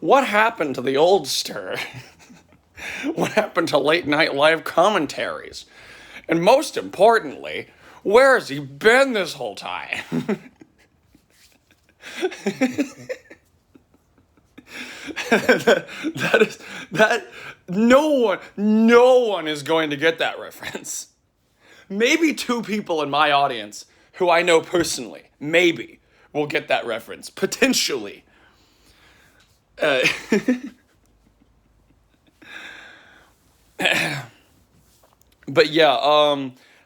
What happened to the oldster? What happened to late night live commentaries? And most importantly, where has he been this whole time? that no one is going to get that reference. Maybe two people in my audience who I know personally, maybe, will get that reference. Potentially. But yeah,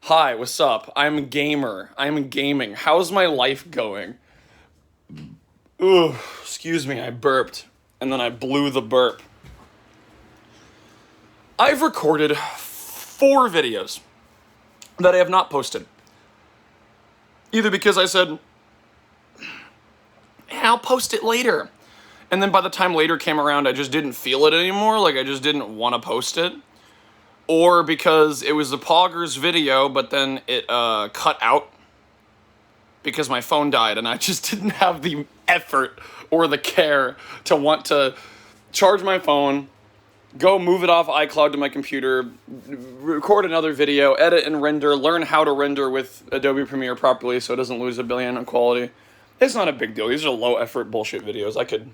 hi, what's up? I'm a gamer. I'm gaming. How's my life going? Ugh, excuse me, I burped. And then I blew the burp. I've recorded 4 videos that I have not posted. Either because I said, I'll post it later. And then by the time later came around, I just didn't feel it anymore. Like, I just didn't want to post it. Or because it was the Poggers video, but then it cut out because my phone died, and I just didn't have the effort or the care to want to charge my phone, go move it off iCloud to my computer, record another video, edit and render, learn how to render with Adobe Premiere properly so it doesn't lose a billion in quality. It's not a big deal. These are low effort bullshit videos. I could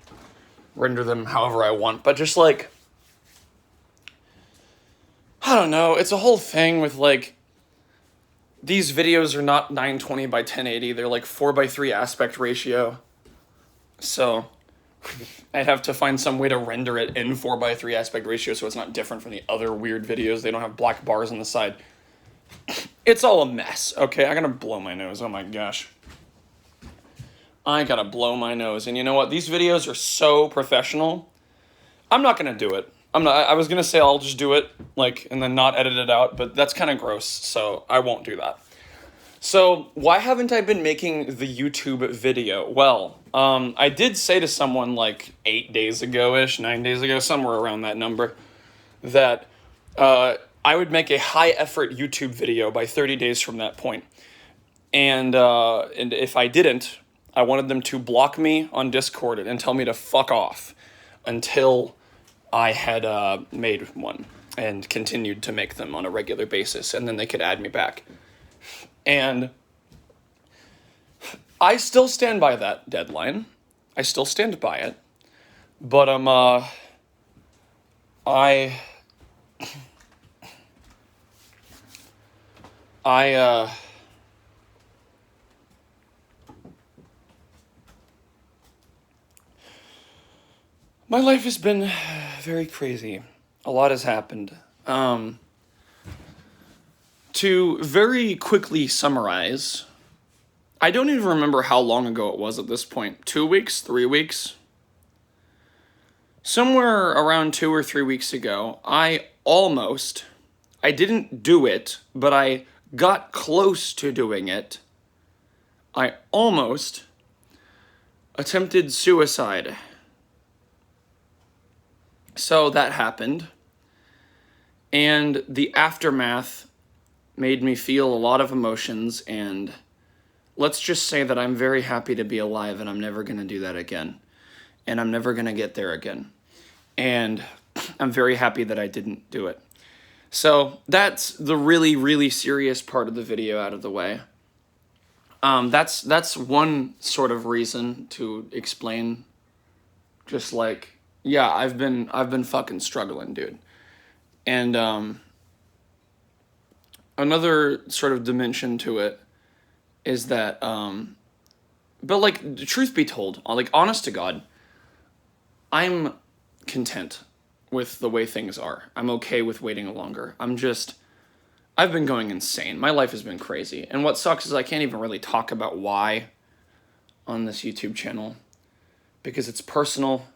render them however I want, but just like, I don't know, it's a whole thing with like, these videos are not 920 by 1080, they're like 4:3 aspect ratio. So I'd have to find some way to render it in 4:3 aspect ratio so it's not different from the other weird videos. They don't have black bars on the side. It's all a mess, okay? I gotta blow my nose, oh my gosh. I gotta blow my nose. And you know what? These videos are so professional. I'm not gonna do it. I was gonna say I'll just do it, like, and then not edit it out, but that's kind of gross, so I won't do that. So, why haven't I been making the YouTube video? Well, I did say to someone like 8 days ago-ish, 9 days ago, somewhere around that number, that I would make a high-effort YouTube video by 30 days from that point. And if I didn't, I wanted them to block me on Discord and tell me to fuck off until I had made one and continued to make them on a regular basis, and then they could add me back. And I still stand by that deadline. I still stand by it. But my life has been very crazy. A lot has happened. To very quickly summarize, I don't even remember how long ago it was at this point. 2 weeks? 3 weeks? Somewhere around 2 or 3 weeks ago, I didn't do it, but I got close to doing it. I almost attempted suicide. So that happened, and the aftermath made me feel a lot of emotions, and let's just say that I'm very happy to be alive, and I'm never going to do that again, and I'm never going to get there again, and I'm very happy that I didn't do it. So that's the really, really serious part of the video out of the way. That's one sort of reason to explain, just like, yeah, I've been fucking struggling, dude. And another sort of dimension to it is that but like, truth be told, like, honest to God, I'm content with the way things are. I'm okay with waiting longer. I've been going insane. My life has been crazy. And what sucks is I can't even really talk about why on this YouTube channel, because it's personal.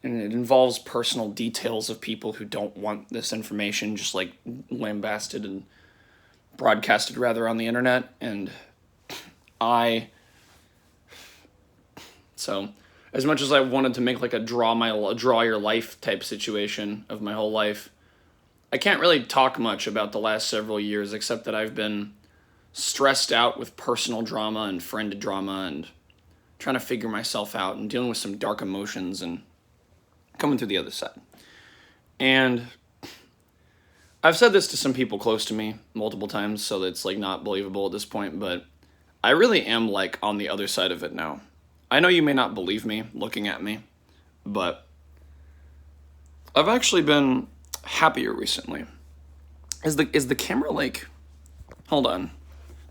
And it involves personal details of people who don't want this information just like lambasted and broadcasted rather on the internet. And so as much as I wanted to make like a draw your life type situation of my whole life, I can't really talk much about the last several years except that I've been stressed out with personal drama and friend drama and trying to figure myself out and dealing with some dark emotions and coming through the other side. And I've said this to some people close to me multiple times, so it's like not believable at this point, but I really am like on the other side of it now. I know you may not believe me looking at me, but I've actually been happier recently. Is the camera like, hold on.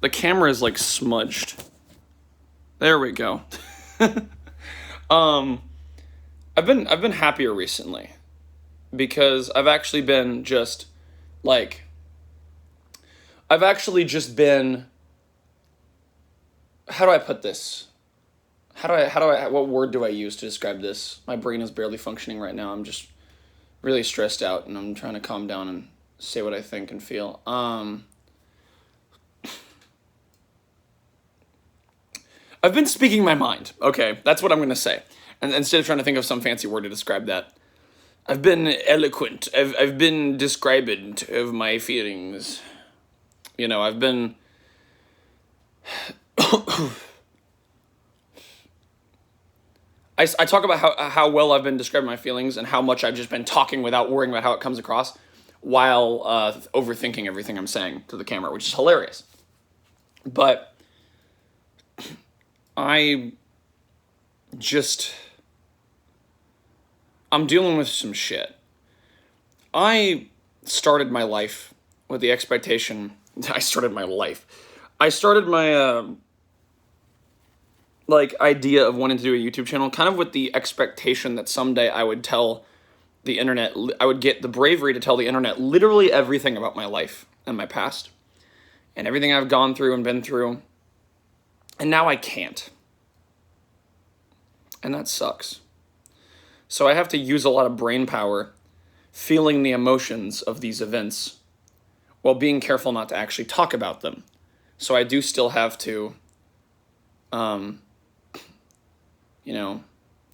The camera is like smudged. There we go. I've been happier recently because I've actually been just like, I've actually just been, how do I put this? What word do I use to describe this? My brain is barely functioning right now. I'm just really stressed out and I'm trying to calm down and say what I think and feel. I've been speaking my mind. Okay, that's what I'm going to say. And instead of trying to think of some fancy word to describe that, I've been eloquent. I've been describing of my feelings. You know, I've been... I talk about how well I've been describing my feelings and how much I've just been talking without worrying about how it comes across while overthinking everything I'm saying to the camera, which is hilarious. But I'm dealing with some shit. I started my life with the expectation... I started my idea of wanting to do a YouTube channel kind of with the expectation that someday I would tell the internet, I would get the bravery to tell the internet literally everything about my life and my past and everything I've gone through and been through. And now I can't. And that sucks. So I have to use a lot of brain power feeling the emotions of these events while being careful not to actually talk about them. So I do still have to,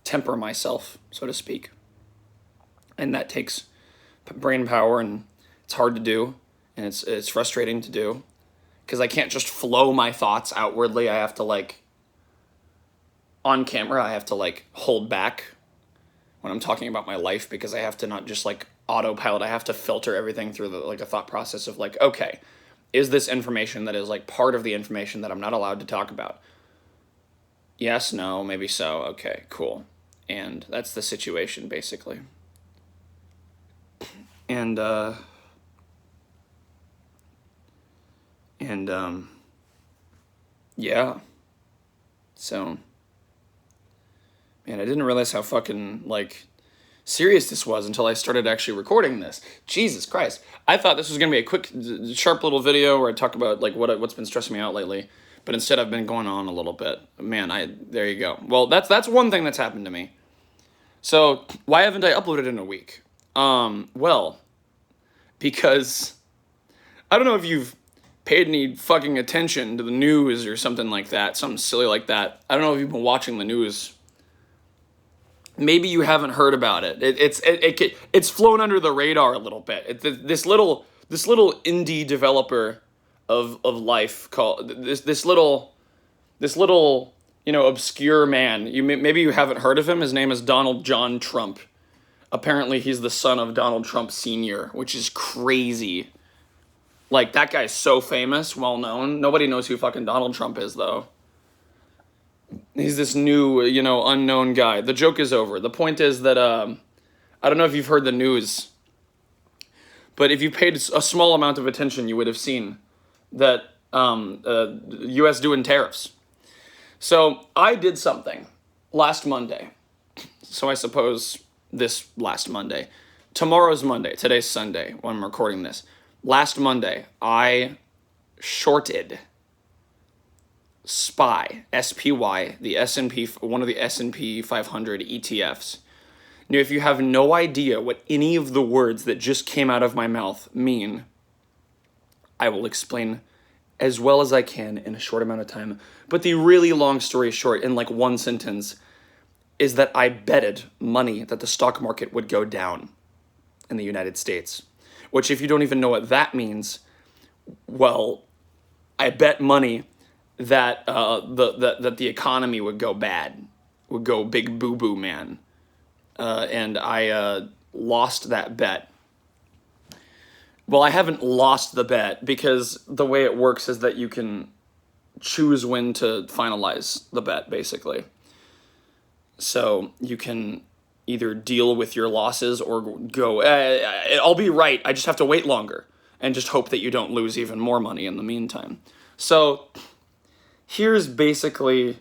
temper myself, so to speak. And that takes brain power, and it's hard to do, and it's frustrating to do, because I can't just flow my thoughts outwardly. I have to, on camera, I have to, hold back when I'm talking about my life, because I have to not just, autopilot. I have to filter everything through the thought process of, okay, is this information that is, part of the information that I'm not allowed to talk about? Yes, no, maybe so. Okay, cool. And that's the situation, basically. And yeah. So, man, I didn't realize how fucking, serious this was until I started actually recording this. Jesus Christ. I thought this was going to be a quick, sharp little video where I talk about, what's been stressing me out lately. But instead I've been going on a little bit. Man, there you go. Well, that's one thing that's happened to me. So, why haven't I uploaded in a week? Well, because I don't know if you've paid any fucking attention to the news or something like that, something silly like that. I don't know if you've been watching the news. Maybe you haven't heard about it. It's flown under the radar a little bit. This little indie developer of life called this little obscure man. Maybe you haven't heard of him. His name is Donald John Trump. Apparently he's the son of Donald Trump Sr., which is crazy. That guy's so famous, well known. Nobody knows who fucking Donald Trump is, though. He's this new, unknown guy. The joke is over. The point is that, I don't know if you've heard the news, but if you paid a small amount of attention, you would have seen that U.S. doing tariffs. So I did something last Monday. So I suppose this last Monday. Tomorrow's Monday. Today's Sunday when I'm recording this. Last Monday, I shorted SPY, S-P-Y, the S&P, one of the S&P 500 ETFs. Now, if you have no idea what any of the words that just came out of my mouth mean, I will explain as well as I can in a short amount of time. But the really long story short, in one sentence, is that I betted money that the stock market would go down in the United States. Which, if you don't even know what that means, well, I bet money that that the economy would go bad, would go big boo-boo, man. and I lost that bet. Well, I haven't lost the bet because the way it works is that you can choose when to finalize the bet, basically. So you can either deal with your losses or go, I'll be right, I just have to wait longer, and just hope that you don't lose even more money in the meantime. So here's basically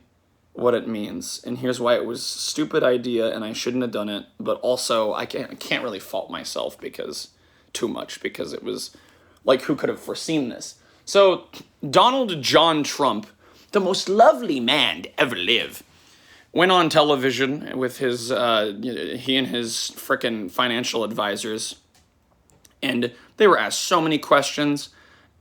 what it means, and here's why it was a stupid idea and I shouldn't have done it, but also I can't really fault myself because it was like, who could have foreseen this? So Donald John Trump, the most lovely man to ever live, went on television with his he and his frickin' financial advisors, and they were asked so many questions.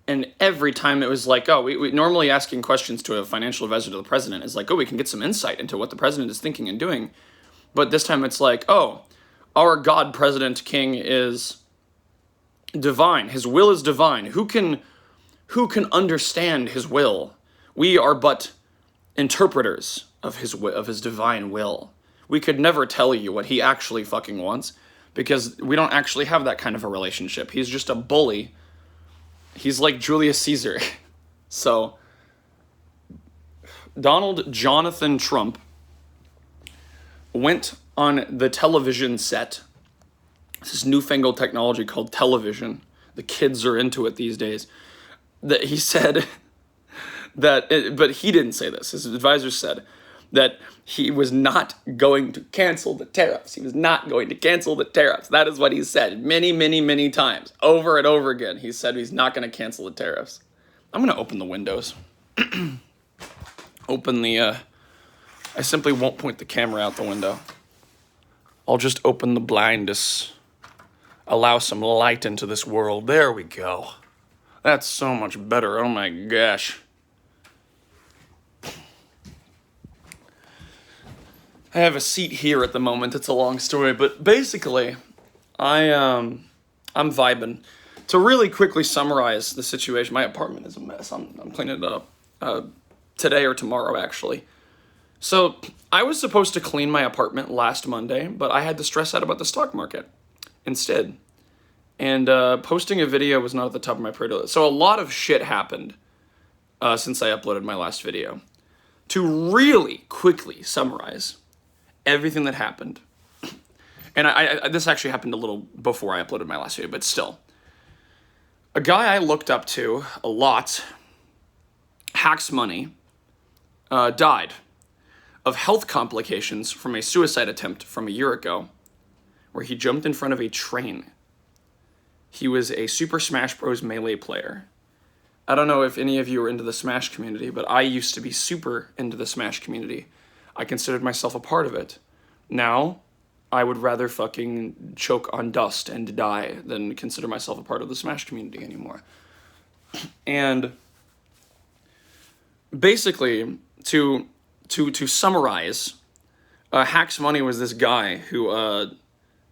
And every time it was like, oh, we normally asking questions to a financial advisor to the president is like, oh, we can get some insight into what the president is thinking and doing. But this time it's like, oh, our God, President King, is divine. His will is divine. Who can understand his will? We are but interpreters of his divine will. We could never tell you what he actually fucking wants because we don't actually have that kind of a relationship. He's just a bully. He's like Julius Caesar. So, Donald Jonathan Trump went on the television set. This newfangled technology called television. The kids are into it these days. That he said that, but he didn't say this. His advisors said that he was not going to cancel the tariffs. He was not going to cancel the tariffs. That is what he said many, many, many times. Over and over again, he said he's not going to cancel the tariffs. I'm going to open the windows. I simply won't point the camera out the window. I'll just open the blind to allow some light into this world. There we go. That's so much better. Oh my gosh. I have a seat here at the moment. It's a long story, but basically, I'm vibing. To really quickly summarize the situation, my apartment is a mess. I'm cleaning it up today or tomorrow, actually. So I was supposed to clean my apartment last Monday, but I had to stress out about the stock market instead. And posting a video was not at the top of my priority list. So a lot of shit happened since I uploaded my last video. To really quickly summarize everything that happened, and I this actually happened a little before I uploaded my last video, but still. A guy I looked up to a lot, Hacks Money, died of health complications from a suicide attempt from a year ago, where he jumped in front of a train. He was a Super Smash Bros. Melee player. I don't know if any of you are into the Smash community, but I used to be super into the Smash community. I considered myself a part of it. Now, I would rather fucking choke on dust and die than consider myself a part of the Smash community anymore. And basically, to summarize, Hacks Money was this guy who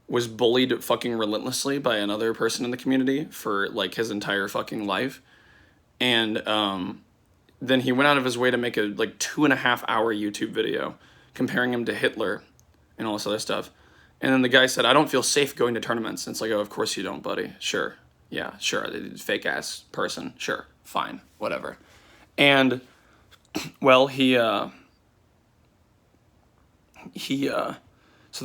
was bullied fucking relentlessly by another person in the community for like his entire fucking life. And then he went out of his way to make a like 2.5 hour YouTube video comparing him to Hitler and all this other stuff. And then the guy said, I don't feel safe going to tournaments. And it's like, oh, of course you don't, buddy. Sure. Yeah, sure. Fake ass person. Sure. Fine. Whatever. And well, so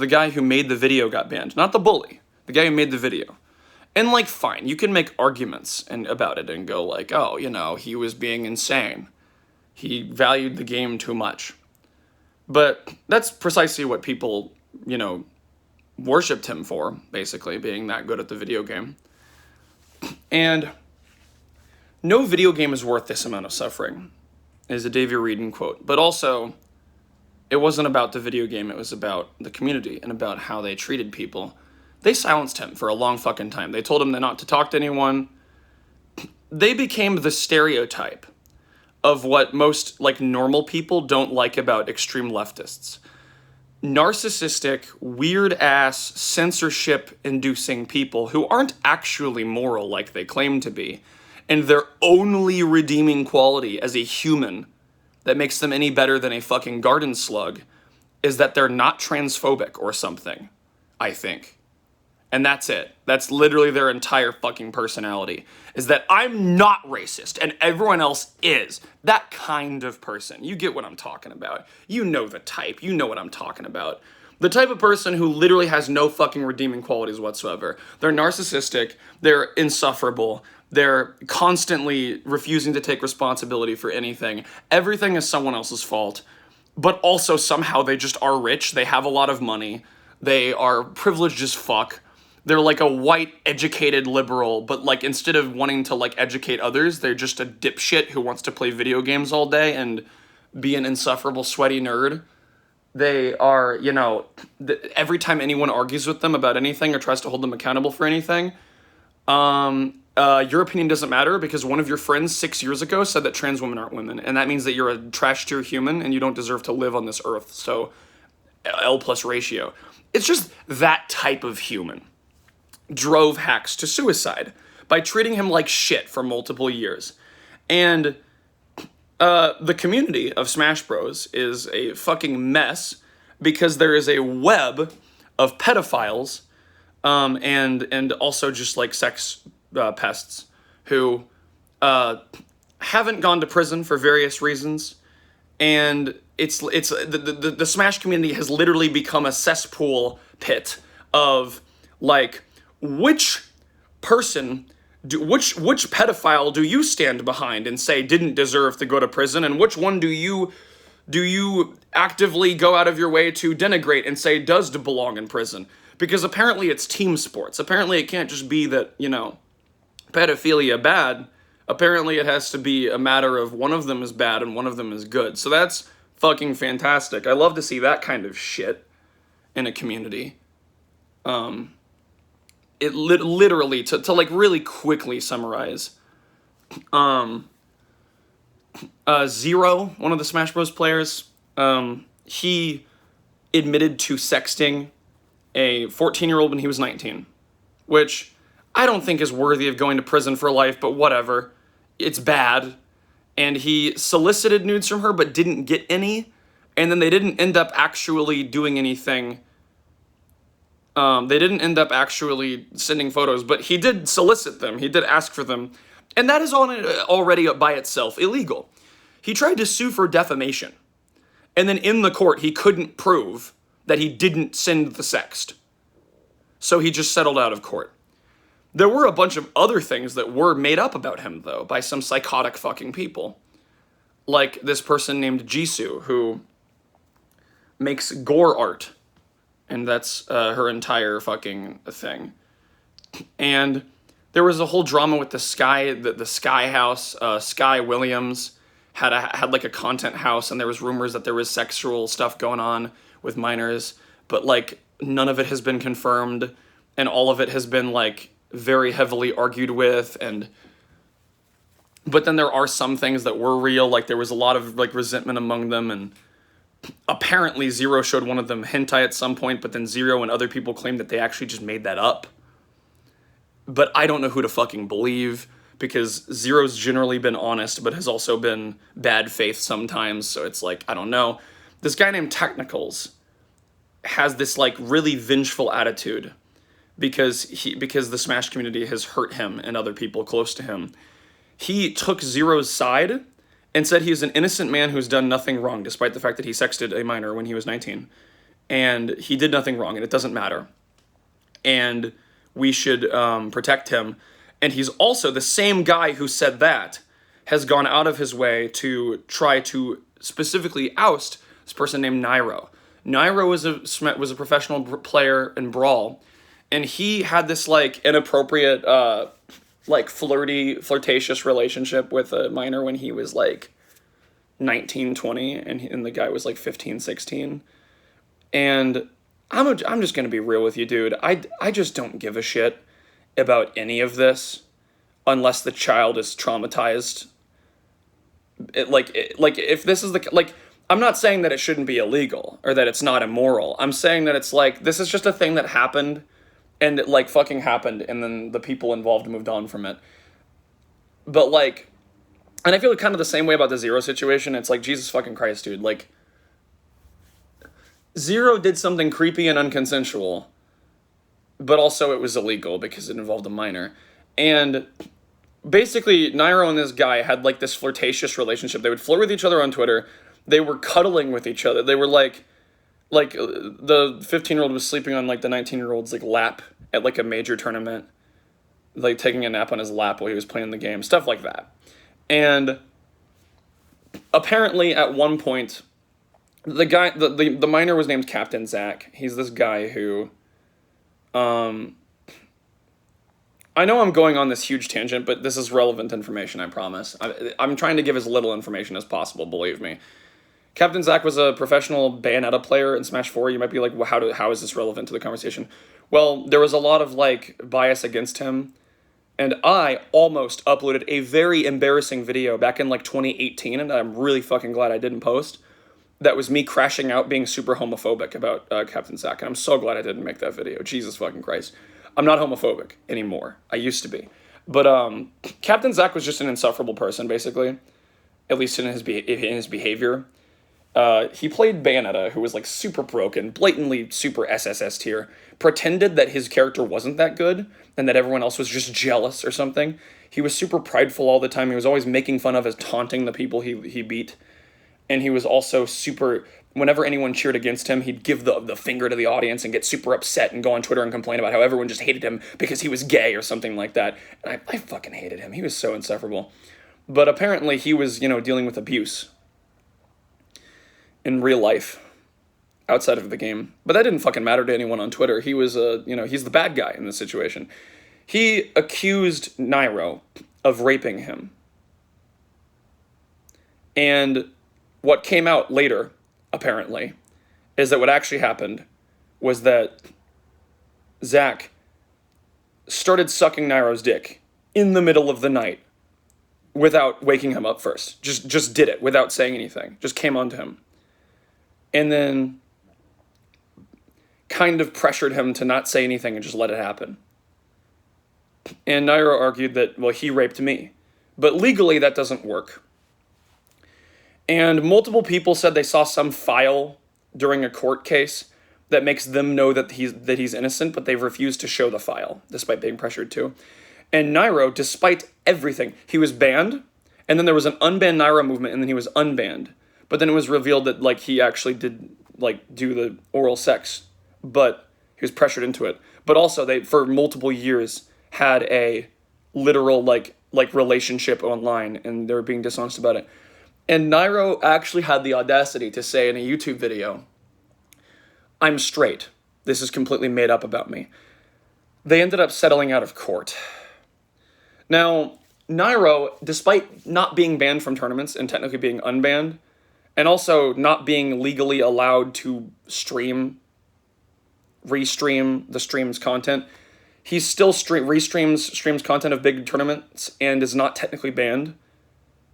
the guy who made the video got banned. Not the bully. The guy who made the video. And, like, fine, you can make arguments about it and go, like, oh, you know, he was being insane. He valued the game too much. But that's precisely what people, you know, worshipped him for, basically, being that good at the video game. And no video game is worth this amount of suffering, is a Davey Reedon quote. But also, it wasn't about the video game, it was about the community and about how they treated people. They silenced him for a long fucking time. They told him not to talk to anyone. They became the stereotype of what most, like, normal people don't like about extreme leftists. Narcissistic, weird-ass, censorship-inducing people who aren't actually moral like they claim to be, and their only redeeming quality as a human that makes them any better than a fucking garden slug is that they're not transphobic or something. I think. And that's it. That's literally their entire fucking personality. Is that I'm not racist and everyone else is. That kind of person. You get what I'm talking about. You know the type. You know what I'm talking about. The type of person who literally has no fucking redeeming qualities whatsoever. They're narcissistic. They're insufferable. They're constantly refusing to take responsibility for anything. Everything is someone else's fault. But also somehow they just are rich. They have a lot of money. They are privileged as fuck. They're like a white, educated liberal, but like instead of wanting to like educate others, they're just a dipshit who wants to play video games all day and be an insufferable, sweaty nerd. They are, you know, every time anyone argues with them about anything or tries to hold them accountable for anything, your opinion doesn't matter because one of your friends 6 years ago said that trans women aren't women, and that means that you're a trash tier human and you don't deserve to live on this earth. So, L plus ratio. It's just that type of human drove Hacks to suicide by treating him like shit for multiple years. And the community of Smash Bros. Is a fucking mess because there is a web of pedophiles and also just like sex pests who haven't gone to prison for various reasons. And it's the Smash community has literally become a cesspool pit of like, which pedophile do you stand behind and say didn't deserve to go to prison, and which one do you actively go out of your way to denigrate and say does belong in prison? Because apparently it's team sports. Apparently it can't just be that, you know, pedophilia bad. Apparently it has to be a matter of one of them is bad and one of them is good. So that's fucking fantastic. I love to see that kind of shit in a community. It literally, to like really quickly summarize, Zero, one of the Smash Bros. Players, he admitted to sexting a 14-year-old when he was 19, which I don't think is worthy of going to prison for life, but whatever. It's bad. And he solicited nudes from her but didn't get any, and then they didn't end up actually doing anything. They didn't end up actually sending photos, but he did solicit them. He did ask for them. And that is already by itself illegal. He tried to sue for defamation. And then in the court, he couldn't prove that he didn't send the sext. So he just settled out of court. There were a bunch of other things that were made up about him, though, by some psychotic fucking people. Like this person named Jisoo, who makes gore art. And that's her entire fucking thing. And there was a whole drama with the Sky House. Sky Williams had like a content house, and there was rumors that there was sexual stuff going on with minors, but like none of it has been confirmed, and all of it has been like very heavily argued with. But then there are some things that were real, like there was a lot of like resentment among them, and apparently Zero showed one of them hentai at some point, but then Zero and other people claimed that they actually just made that up. But I don't know who to fucking believe, because Zero's generally been honest, but has also been bad faith sometimes, so it's like, I don't know. This guy named Technicals has this like really vengeful attitude because the Smash community has hurt him and other people close to him. He took Zero's side and said he is an innocent man who's done nothing wrong, despite the fact that he sexted a minor when he was 19. And he did nothing wrong, and it doesn't matter. And we should protect him. And he's also the same guy who said that has gone out of his way to try to specifically oust this person named Nairo. Nairo was a professional player in Brawl, and he had this like inappropriate like flirtatious relationship with a minor when he was like 19, 20, and the guy was like 15, 16. And I'm just going to be real with you, dude. I just don't give a shit about any of this unless the child is traumatized. If this is I'm not saying that it shouldn't be illegal or that it's not immoral. I'm saying that it's like, this is just a thing that happened, and it like fucking happened, and then the people involved moved on from it. But like, and I feel kind of the same way about the Zero situation. It's like, Jesus fucking Christ, dude. Like, Zero did something creepy and unconsensual, but also it was illegal because it involved a minor. And basically, Nairo and this guy had like this flirtatious relationship. They would flirt with each other on Twitter. They were cuddling with each other. They were like the 15-year-old was sleeping on like the 19-year-old's like lap at like a major tournament, like taking a nap on his lap while he was playing the game, stuff like that. And apparently at one point, the minor was named Captain Zach. He's this guy who, I know I'm going on this huge tangent, but this is relevant information, I promise. I'm trying to give as little information as possible, believe me. Captain Zach was a professional Bayonetta player in Smash 4. You might be like, well, how is this relevant to the conversation? Well, there was a lot of like bias against him, and I almost uploaded a very embarrassing video back in like 2018, and I'm really fucking glad I didn't post. That was me crashing out being super homophobic about Captain Zach, and I'm so glad I didn't make that video. Jesus fucking Christ. I'm not homophobic anymore. I used to be. But Captain Zach was just an insufferable person, basically, at least in his behavior. He played Bayonetta, who was like super broken, blatantly super SSS tier, pretended that his character wasn't that good, and that everyone else was just jealous or something. He was super prideful all the time. He was always making fun of as taunting the people he beat. And he was also super, whenever anyone cheered against him, he'd give the finger to the audience and get super upset and go on Twitter and complain about how everyone just hated him because he was gay or something like that. And I fucking hated him. He was so insufferable. But apparently he was, dealing with abuse in real life outside of the game. But that didn't fucking matter to anyone on Twitter. He was, he's the bad guy in this situation. He accused Nairo of raping him. And what came out later, apparently, is that what actually happened was that Zach started sucking Nairo's dick in the middle of the night without waking him up first. Just did it without saying anything. Just came onto him. And then kind of pressured him to not say anything and just let it happen. And Nairo argued that, well, he raped me. But legally, that doesn't work. And multiple people said they saw some file during a court case that makes them know that he's innocent, but they've refused to show the file, despite being pressured to. And Nairo, despite everything, he was banned, and then there was an unbanned Nairo movement, and then he was unbanned. But then it was revealed that, like, he actually did, like, do the oral sex, but he was pressured into it. But also, they, for multiple years, had a literal, like relationship online, and they were being dishonest about it. And Nairo actually had the audacity to say in a YouTube video, "I'm straight. This is completely made up about me." They ended up settling out of court. Now, Nairo, despite not being banned from tournaments and technically being unbanned, and also not being legally allowed to restream the stream's content, he still streams content of big tournaments and is not technically banned,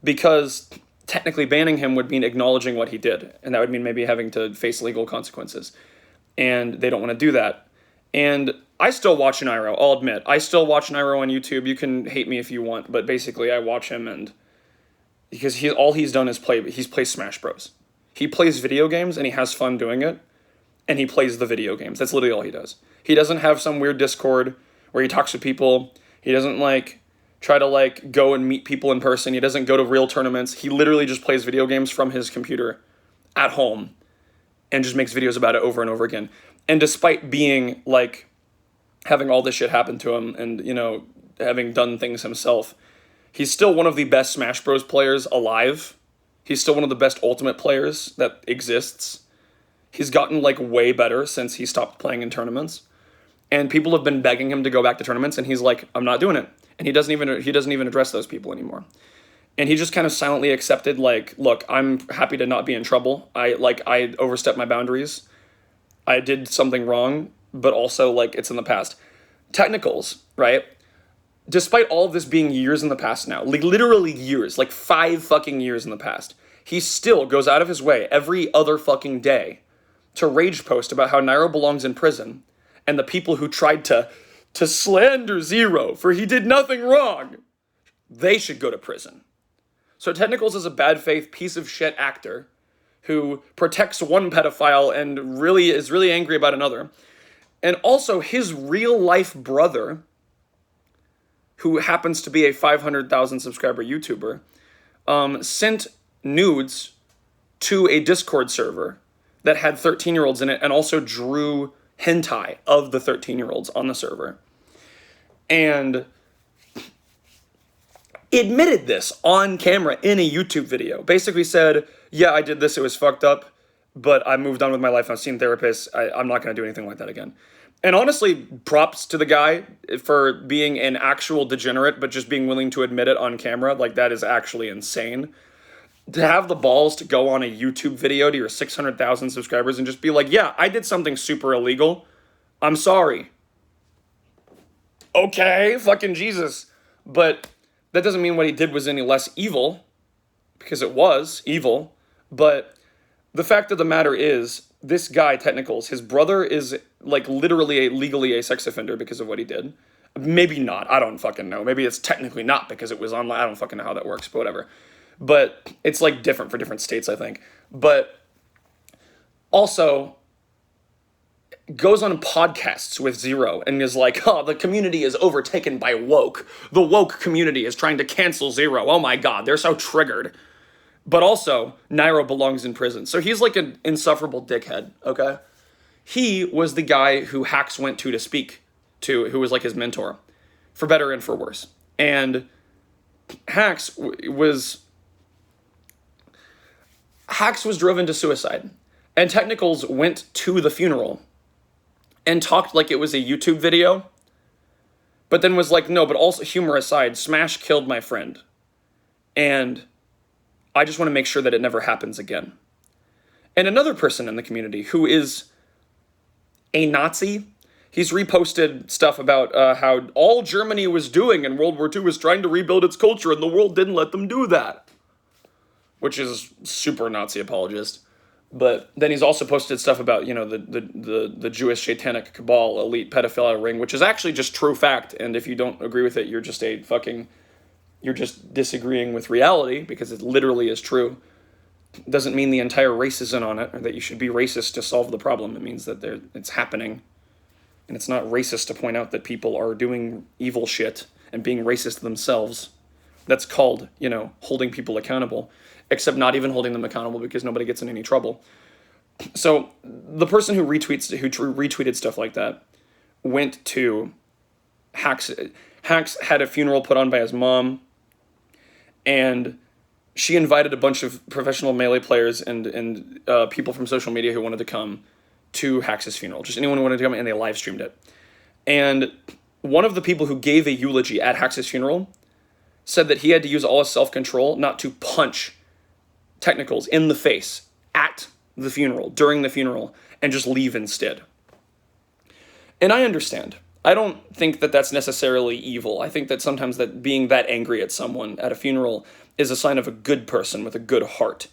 because technically banning him would mean acknowledging what he did, and that would mean maybe having to face legal consequences. And they don't want to do that. And I still watch Nairo, I'll admit. I still watch Nairo on YouTube. You can hate me if you want, but basically I watch him, and because all he's done is play Smash Bros. He plays video games, and he has fun doing it, and he plays the video games. That's literally all he does. He doesn't have some weird Discord where he talks to people. He doesn't, try to, go and meet people in person. He doesn't go to real tournaments. He literally just plays video games from his computer at home and just makes videos about it over and over again. And despite being, having all this shit happen to him and, having done things himself, he's still one of the best Smash Bros. Players alive. He's still one of the best Ultimate players that exists. He's gotten, way better since he stopped playing in tournaments. And people have been begging him to go back to tournaments, and he's like, "I'm not doing it." And he doesn't even address those people anymore. And he just kind of silently accepted, look, I'm happy to not be in trouble. I overstepped my boundaries. I did something wrong, but also, it's in the past. Technicals, right? Despite all of this being years in the past now, literally years, 5 fucking years in the past, he still goes out of his way every other fucking day to rage post about how Nairo belongs in prison, and the people who tried to slander Zero for he did nothing wrong, they should go to prison. So Technicals is a bad faith piece of shit actor who protects one pedophile and is really angry about another. And also his real life brother, who happens to be a 500,000 subscriber YouTuber, sent nudes to a Discord server that had 13-year-olds in it and also drew hentai of the 13-year-olds on the server. And admitted this on camera in a YouTube video. Basically said, yeah, I did this, it was fucked up, but I moved on with my life, I've seen therapists, I'm not going to do anything like that again. And honestly, props to the guy for being an actual degenerate, but just being willing to admit it on camera. Like, that is actually insane. To have the balls to go on a YouTube video to your 600,000 subscribers and just be like, yeah, I did something super illegal. I'm sorry. Okay, fucking Jesus. But that doesn't mean what he did was any less evil, because it was evil. But the fact of the matter is, this guy, Technicals, his brother is like literally legally a sex offender because of what he did. Maybe not. I don't fucking know. Maybe it's technically not because it was online. I don't fucking know how that works, but whatever. But it's like different for different states, I think. But also goes on podcasts with Zero and is like, oh, the community is overtaken by woke. The woke community is trying to cancel Zero. Oh my God, they're so triggered. But also, Nairo belongs in prison. So he's like an insufferable dickhead, okay? He was the guy who Hacks went to speak to, who was like his mentor, for better and for worse. And Hacks was driven to suicide. And Technicals went to the funeral and talked like it was a YouTube video, but then was like, no, but also, humor aside, Smash killed my friend. And I just want to make sure that it never happens again. And another person in the community who is a Nazi, he's reposted stuff about how all Germany was doing in World War II was trying to rebuild its culture and the world didn't let them do that. Which is super Nazi apologist. But then he's also posted stuff about, you know, the Jewish satanic cabal elite pedophile ring, which is actually just true fact. And if you don't agree with it, you're just you're just disagreeing with reality, because it literally is true. It doesn't mean the entire race is in on it, or that you should be racist to solve the problem. It means that it's happening. And it's not racist to point out that people are doing evil shit and being racist themselves. That's called, you know, holding people accountable. Except not even holding them accountable, because nobody gets in any trouble. So the person who retweeted stuff like that went to Hacks. Hacks had a funeral put on by his mom, and she invited a bunch of professional Melee players and people from social media who wanted to come to Hacks' funeral. Just anyone who wanted to come, and they live streamed it. And one of the people who gave a eulogy at Hacks' funeral said that he had to use all his self-control not to punch Technicals in the face at the funeral, during the funeral, and just leave instead. And I understand. I don't think that that's necessarily evil. I think that sometimes that being that angry at someone at a funeral is a sign of a good person with a good heart.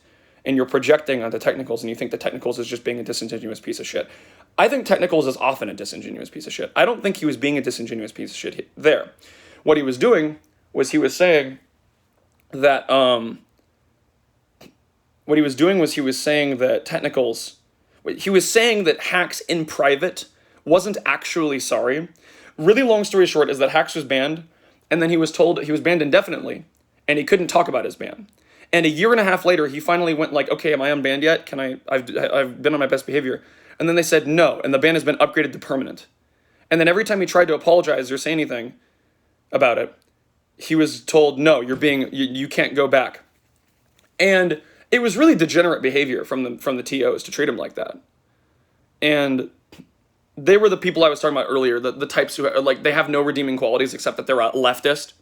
And you're projecting onto Technicals, and you think that Technicals is just being a disingenuous piece of shit. I think Technicals is often a disingenuous piece of shit. I don't think he was being a disingenuous piece of shit there. What he was doing was he was saying that Technicals, he was saying that Hacks in private wasn't actually sorry. Really long story short is that Hacks was banned, and then he was told he was banned indefinitely, and he couldn't talk about his ban. And a year and a half later, he finally went like, okay, am I unbanned yet? I've been on my best behavior. And then they said no, and the ban has been upgraded to permanent. And then every time he tried to apologize or say anything about it, he was told, no, you can't go back. And it was really degenerate behavior from the TOs to treat him like that. And they were the people I was talking about earlier, the types who are like, they have no redeeming qualities except that they're a leftist.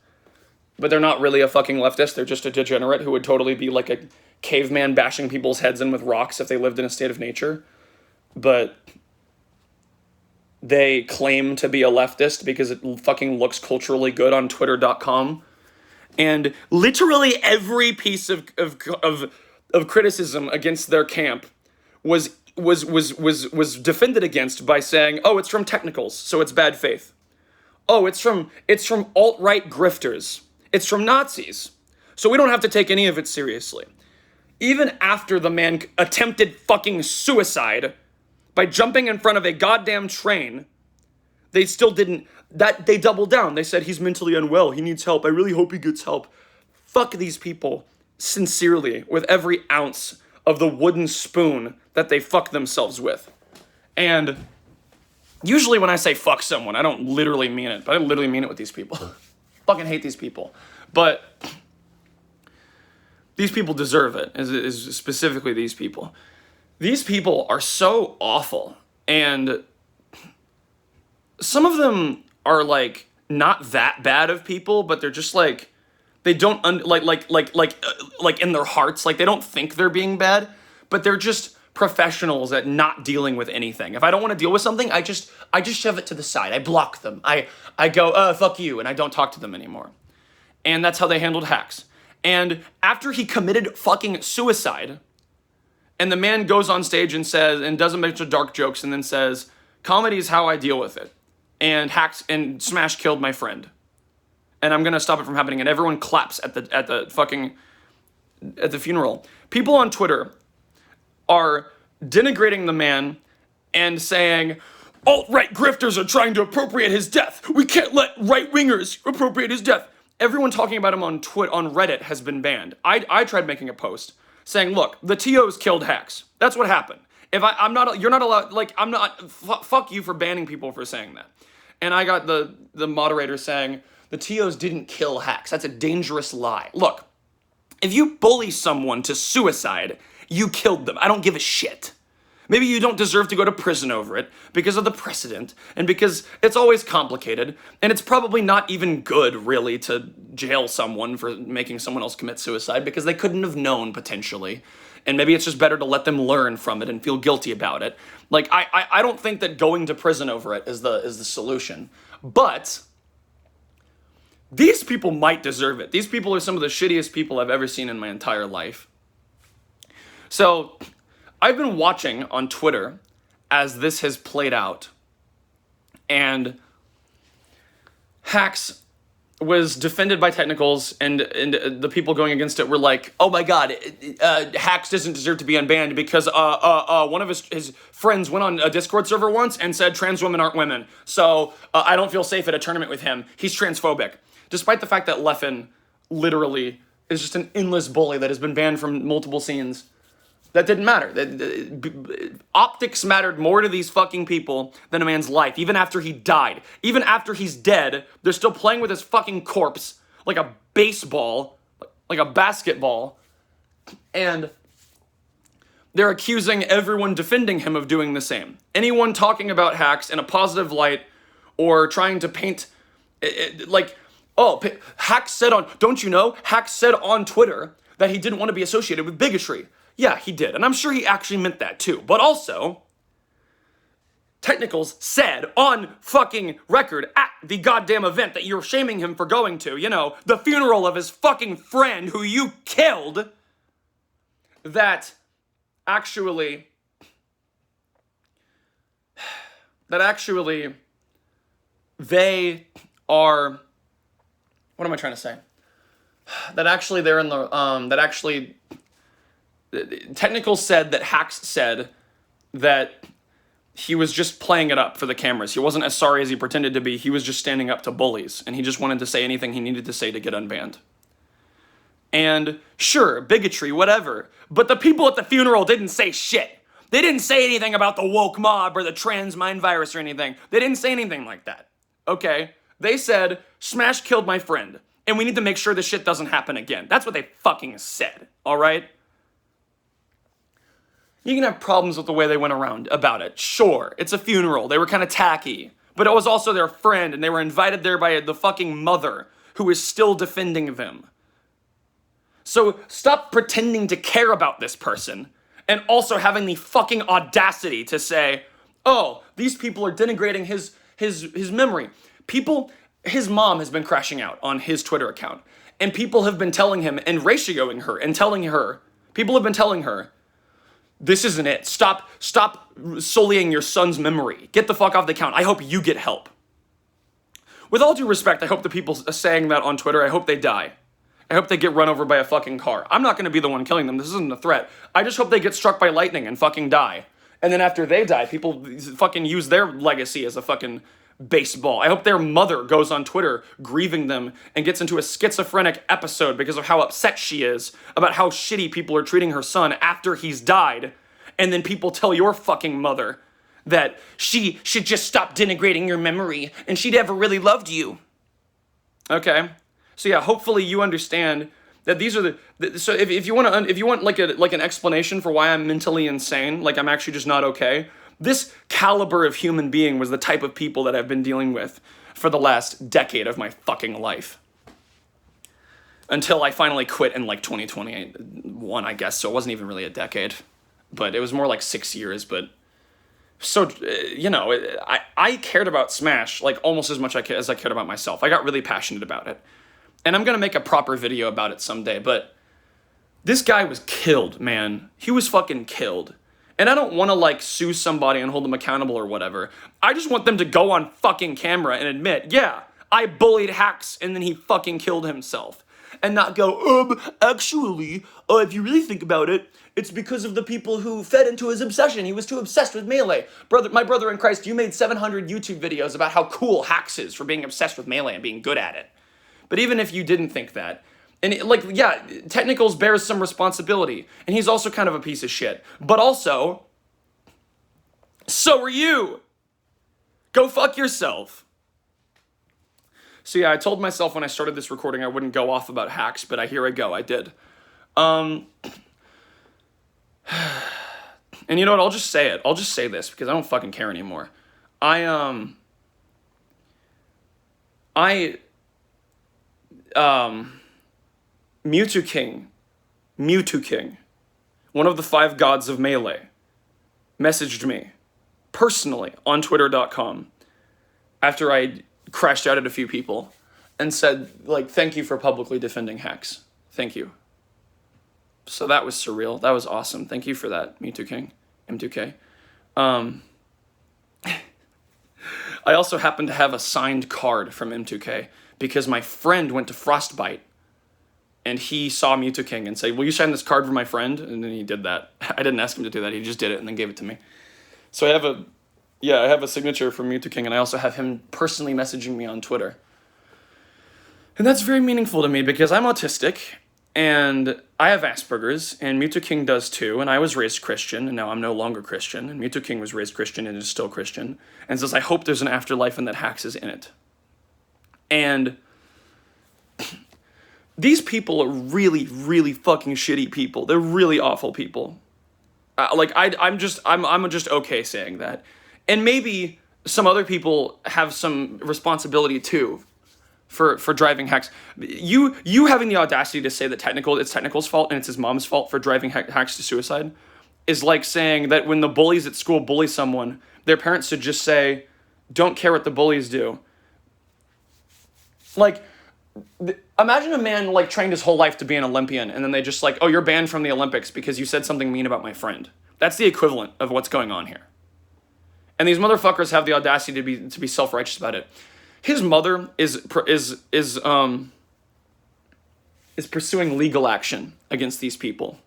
But they're not really a fucking leftist, they're just a degenerate who would totally be like a caveman bashing people's heads in with rocks if they lived in a state of nature. But they claim to be a leftist because it fucking looks culturally good on Twitter.com. And literally every piece of criticism against their camp was defended against by saying, oh, it's from Technicals, so it's bad faith. Oh, it's from alt-right grifters. It's from Nazis. So we don't have to take any of it seriously. Even after the man attempted fucking suicide by jumping in front of a goddamn train they still didn't, they doubled down. They said he's mentally unwell, he needs help, I really hope he gets help. Fuck these people, sincerely, with every ounce of the wooden spoon that they fuck themselves with. And usually when I say fuck someone, I don't literally mean it, but I literally mean it with these people. Fucking hate these people. But these people deserve it, is specifically these people. These people are so awful, and some of them are like not that bad of people, but they're just like, they don't like in their hearts, like they don't think they're being bad, but they're just professionals at not dealing with anything. If I don't want to deal with something, I just shove it to the side. I block them. I go, fuck you, and I don't talk to them anymore. And that's how they handled Hacks. And after he committed fucking suicide, and the man goes on stage and says, and does a bunch of dark jokes, and then says, comedy is how I deal with it. And Hacks and Smash killed my friend. And I'm gonna stop it from happening. And everyone claps at the funeral. People on Twitter are denigrating the man and saying, alt-right grifters are trying to appropriate his death. We can't let right-wingers appropriate his death. Everyone talking about him on Reddit has been banned. I tried making a post saying, look, the TOs killed Hacks. That's what happened. If you're not allowed, like, I'm not, fuck you for banning people for saying that. And I got the moderator saying, the TOs didn't kill Hacks. That's a dangerous lie. Look, if you bully someone to suicide, you killed them. I don't give a shit. Maybe you don't deserve to go to prison over it because of the precedent and because it's always complicated, and it's probably not even good, really, to jail someone for making someone else commit suicide because they couldn't have known, potentially. And maybe it's just better to let them learn from it and feel guilty about it. Like, I don't think that going to prison over it is the solution. But these people might deserve it. These people are some of the shittiest people I've ever seen in my entire life. So I've been watching on Twitter as this has played out, and Hacks was defended by technicals, and the people going against it were like, oh my god, Hacks doesn't deserve to be unbanned because one of his friends went on a Discord server once and said trans women aren't women, so I don't feel safe at a tournament with him. He's transphobic. Despite the fact that Leffen literally is just an endless bully that has been banned from multiple scenes. That didn't matter. Optics mattered more to these fucking people than a man's life, even after he died. Even after he's dead, they're still playing with his fucking corpse like a baseball, like a basketball, and they're accusing everyone defending him of doing the same. Anyone talking about Hacks in a positive light or trying to paint like, oh, Hacks said on, don't you know, Hacks said on Twitter that he didn't want to be associated with bigotry. Yeah, he did, and I'm sure he actually meant that too. But also, Technicals said on fucking record at the goddamn event that you're shaming him for going to, you know, the funeral of his fucking friend who you killed, that actually they are, what am I trying to say? That actually they're in the, Technical said that Hacks said that he was just playing it up for the cameras. He wasn't as sorry as he pretended to be. He was just standing up to bullies, and he just wanted to say anything he needed to say to get unbanned. And sure, bigotry, whatever, but the people at the funeral didn't say shit. They didn't say anything about the woke mob or the trans mind virus or anything. They didn't say anything like that. Okay? They said, Smash killed my friend, and we need to make sure this shit doesn't happen again. That's what they fucking said, alright? You can have problems with the way they went around about it. Sure, it's a funeral. They were kind of tacky. But it was also their friend, and they were invited there by the fucking mother, who is still defending them. So stop pretending to care about this person, and also having the fucking audacity to say, oh, these people are denigrating his memory. His mom has been crashing out on his Twitter account, and people have been telling him, and ratioing her, and telling her, people have been telling her, this isn't it. Stop sullying your son's memory. Get the fuck off the account. I hope you get help. With all due respect, I hope the people saying that on Twitter, I hope they die. I hope they get run over by a fucking car. I'm not going to be the one killing them. This isn't a threat. I just hope they get struck by lightning and fucking die. And then after they die, people fucking use their legacy as a fucking baseball. I hope their mother goes on Twitter grieving them and gets into a schizophrenic episode because of how upset she is about how shitty people are treating her son after he's died. And then people tell your fucking mother that she should just stop denigrating your memory and she never really loved you. Okay? So yeah, hopefully you understand that these are so if you want like an explanation for why I'm mentally insane, like I'm actually just not okay, this caliber of human being was the type of people that I've been dealing with for the last decade of my fucking life. Until I finally quit in like 2021, I guess, so it wasn't even really a decade. But it was more like 6 years, but so, I cared about Smash like almost as much as I cared about myself. I got really passionate about it. And I'm going to make a proper video about it someday, but this guy was killed, man. He was fucking killed. And I don't want to like sue somebody and hold them accountable or whatever. I just want them to go on fucking camera and admit, yeah, I bullied Hacks and then he fucking killed himself. And not go, actually, if you really think about it, it's because of the people who fed into his obsession. He was too obsessed with Melee. My brother in Christ, you made 700 YouTube videos about how cool Hacks is for being obsessed with Melee and being good at it. But even if you didn't think that, and Technicals bears some responsibility, and he's also kind of a piece of shit. But also, so are you. Go fuck yourself. So yeah, I told myself when I started this recording I wouldn't go off about Hacks, but here I go, I did. And you know what, I'll just say it. I'll just say this, because I don't fucking care anymore. Mewtwo King, one of the 5 gods of Melee, messaged me personally on twitter.com after I crashed out at a few people and said, like, thank you for publicly defending Hacks. Thank you. So that was surreal. That was awesome. Thank you for that, Mewtwo King, M2K. I also happen to have a signed card from M2K because my friend went to Frostbite and he saw Mewtwo King and said, will you sign this card for my friend? And then he did that. I didn't ask him to do that. He just did it and then gave it to me. So I have a signature from Mewtwo King, and I also have him personally messaging me on Twitter. And that's very meaningful to me because I'm autistic and I have Asperger's, and Mewtwo King does too, and I was raised Christian, and now I'm no longer Christian, and Mewtwo King was raised Christian and is still Christian, and says, I hope there's an afterlife and that Hacks is in it. And these people are really, really fucking shitty people. They're really awful people. I'm just okay saying that. And maybe some other people have some responsibility too for driving Hacks. You having the audacity to say that it's Technical's fault and it's his mom's fault for driving Hacks to suicide is like saying that when the bullies at school bully someone, their parents should just say, don't care what the bullies do. Like, imagine a man like trained his whole life to be an Olympian and then they just like, oh, you're banned from the Olympics because you said something mean about my friend. That's the equivalent of what's going on here. And these motherfuckers have the audacity to be self-righteous about it. His mother is pursuing legal action against these people.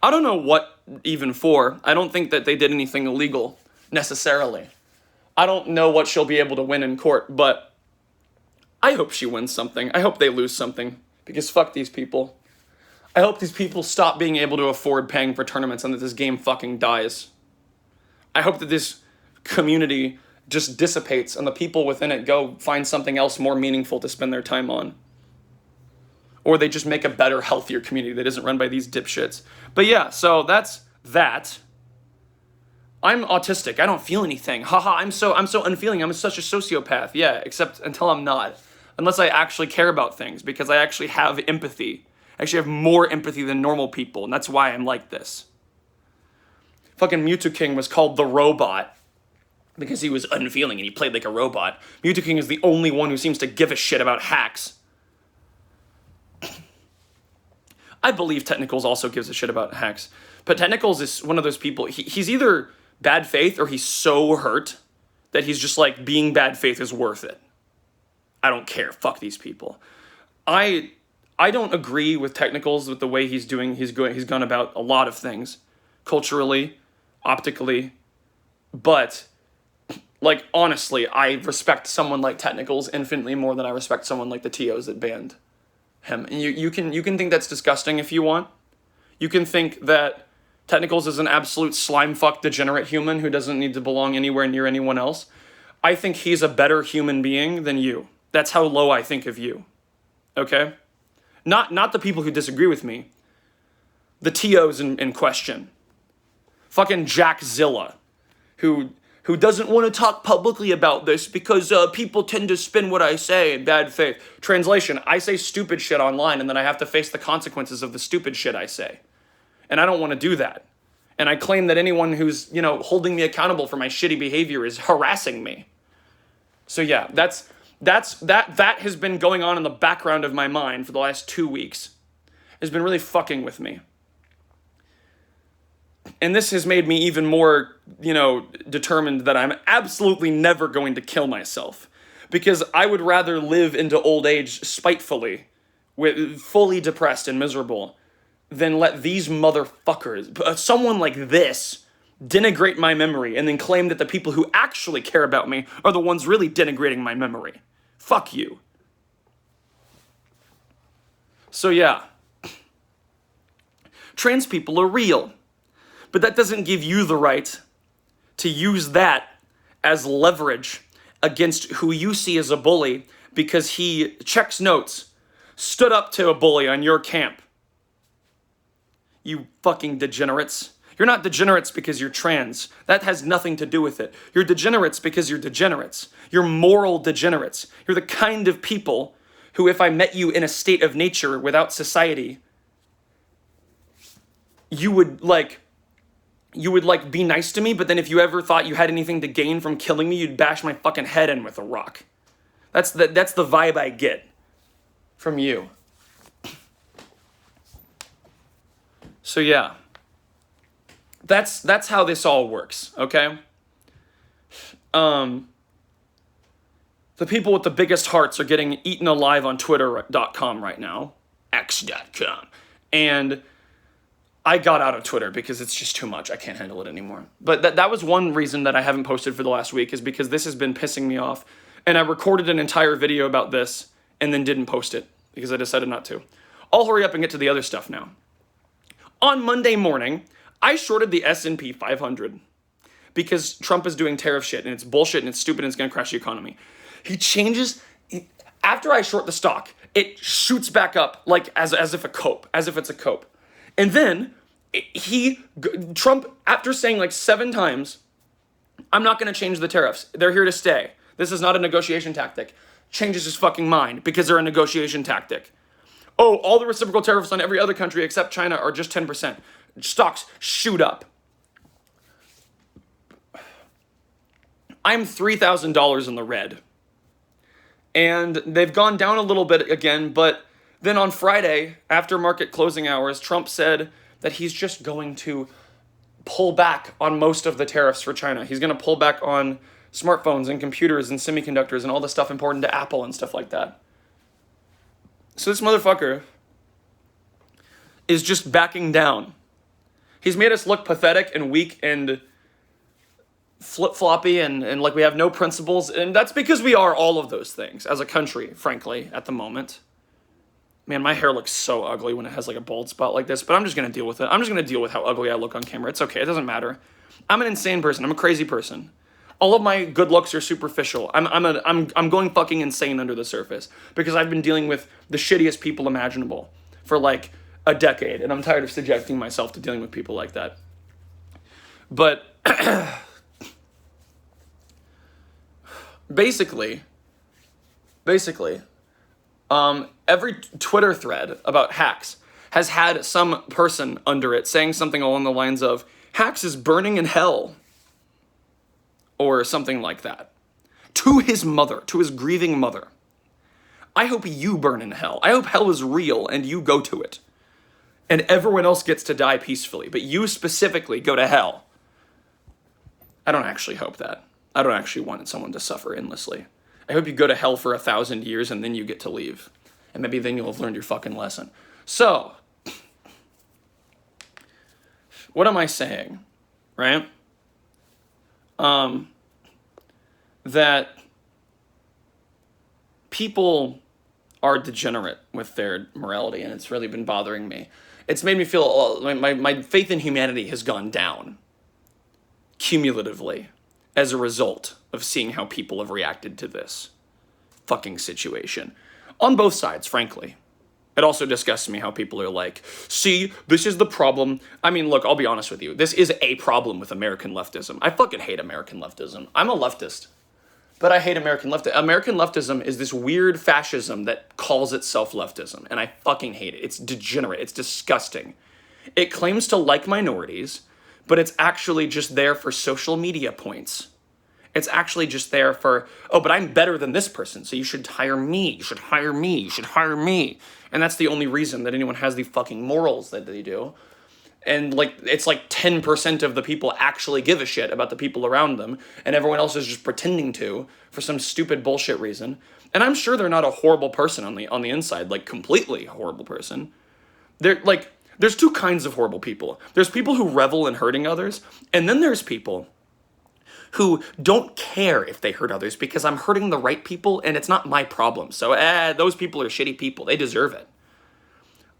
I don't know what even for. I don't think that they did anything illegal necessarily. I don't know what she'll be able to win in court, but I hope she wins something. I hope they lose something, because fuck these people. I hope these people stop being able to afford paying for tournaments and that this game fucking dies. I hope that this community just dissipates and the people within it go find something else more meaningful to spend their time on. Or they just make a better, healthier community that isn't run by these dipshits. But yeah, so that's that. I'm autistic. I don't feel anything. Haha, I'm so unfeeling. I'm such a sociopath. Yeah, except until I'm not. Unless I actually care about things, because I actually have empathy. I actually have more empathy than normal people, and that's why I'm like this. Fucking Mewtwo King was called the Robot because he was unfeeling and he played like a robot. Mewtwo King is the only one who seems to give a shit about Hacks. I believe Technicals also gives a shit about Hacks. But Technicals is one of those people, he's either bad faith or he's so hurt that he's just like, being bad faith is worth it. I don't care. Fuck these people. I don't agree with Technicals with the way he's gone about a lot of things. Culturally, optically. But, Like, honestly, I respect someone like Technicals infinitely more than I respect someone like the TOs that banned him. And you can think that's disgusting if you want. You can think that Technicals is an absolute slime fuck degenerate human who doesn't need to belong anywhere near anyone else. I think he's a better human being than you. That's how low I think of you. Okay? Not the people who disagree with me. The TOs in question. Fucking Jack Zilla, who doesn't want to talk publicly about this because people tend to spin what I say in bad faith. Translation, I say stupid shit online and then I have to face the consequences of the stupid shit I say. And I don't want to do that. And I claim that anyone who's, holding me accountable for my shitty behavior is harassing me. So yeah, that has been going on in the background of my mind for the last 2 weeks. It's been really fucking with me. And this has made me even more, determined that I'm absolutely never going to kill myself. Because I would rather live into old age spitefully, fully depressed and miserable, than let these motherfuckers, someone like this, denigrate my memory and then claim that the people who actually care about me are the ones really denigrating my memory. Fuck you. So yeah. Trans people are real. But that doesn't give you the right to use that as leverage against who you see as a bully because he checks notes, stood up to a bully on your camp. You fucking degenerates. You're not degenerates because you're trans. That has nothing to do with it. You're degenerates because you're degenerates. You're moral degenerates. You're the kind of people who, if I met you in a state of nature without society, you would be nice to me, but then if you ever thought you had anything to gain from killing me, you'd bash my fucking head in with a rock. That's the vibe I get from you. So yeah. That's how this all works, okay? The people with the biggest hearts are getting eaten alive on Twitter.com right now. X.com. And I got out of Twitter because it's just too much. I can't handle it anymore. But that was one reason that I haven't posted for the last week, is because this has been pissing me off. And I recorded an entire video about this and then didn't post it because I decided not to. I'll hurry up and get to the other stuff now. On Monday morning, I shorted the S&P 500 because Trump is doing tariff shit and it's bullshit and it's stupid and it's going to crash the economy. After I short the stock, it shoots back up like as if it's a cope. And then Trump, after saying like 7 times, I'm not going to change the tariffs. They're here to stay. This is not a negotiation tactic. Changes his fucking mind because they're a negotiation tactic. Oh, all the reciprocal tariffs on every other country except China are just 10%. Stocks shoot up. I'm $3,000 in the red. And they've gone down a little bit again, but then on Friday, after market closing hours, Trump said that he's just going to pull back on most of the tariffs for China. He's going to pull back on smartphones and computers and semiconductors and all the stuff important to Apple and stuff like that. So this motherfucker is just backing down. He's made us look pathetic and weak and flip-floppy and like we have no principles. And that's because we are all of those things as a country, frankly, at the moment. Man, my hair looks so ugly when it has like a bald spot like this, but I'm just going to deal with it. I'm just going to deal with how ugly I look on camera. It's okay. It doesn't matter. I'm an insane person. I'm a crazy person. All of my good looks are superficial. I'm going fucking insane under the surface because I've been dealing with the shittiest people imaginable for like a decade, and I'm tired of subjecting myself to dealing with people like that. But basically, every Twitter thread about hacks has had some person under it saying something along the lines of, "Hacks is burning in hell," or something like that, to his mother, to his grieving mother. I hope you burn in hell. I hope hell is real and you go to it. And everyone else gets to die peacefully, but you specifically go to hell. I don't actually hope that. I don't actually want someone to suffer endlessly. I hope you go to hell for 1,000 years and then you get to leave. And maybe then you'll have learned your fucking lesson. So, what am I saying? Right? that people are degenerate with their morality, and it's really been bothering me. It's made me feel, my faith in humanity has gone down cumulatively as a result of seeing how people have reacted to this fucking situation. On both sides, frankly. It also disgusts me how people are like, see, this is the problem. I mean, look, I'll be honest with you. This is a problem with American leftism. I fucking hate American leftism. I'm a leftist, but I hate American leftism. American leftism is this weird fascism that calls itself leftism, and I fucking hate it. It's degenerate. It's disgusting. It claims to like minorities, but it's actually just there for social media points. It's actually just there for, oh, but I'm better than this person, so you should hire me, you should hire me, you should hire me. And that's the only reason that anyone has the fucking morals that they do. And like, it's like 10% of the people actually give a shit about the people around them, and everyone else is just pretending to for some stupid bullshit reason. And I'm sure they're not a horrible person on the inside, like completely horrible person. They're like, there's two kinds of horrible people. There's people who revel in hurting others, and then there's people who don't care if they hurt others because I'm hurting the right people and it's not my problem. So, those people are shitty people. They deserve it.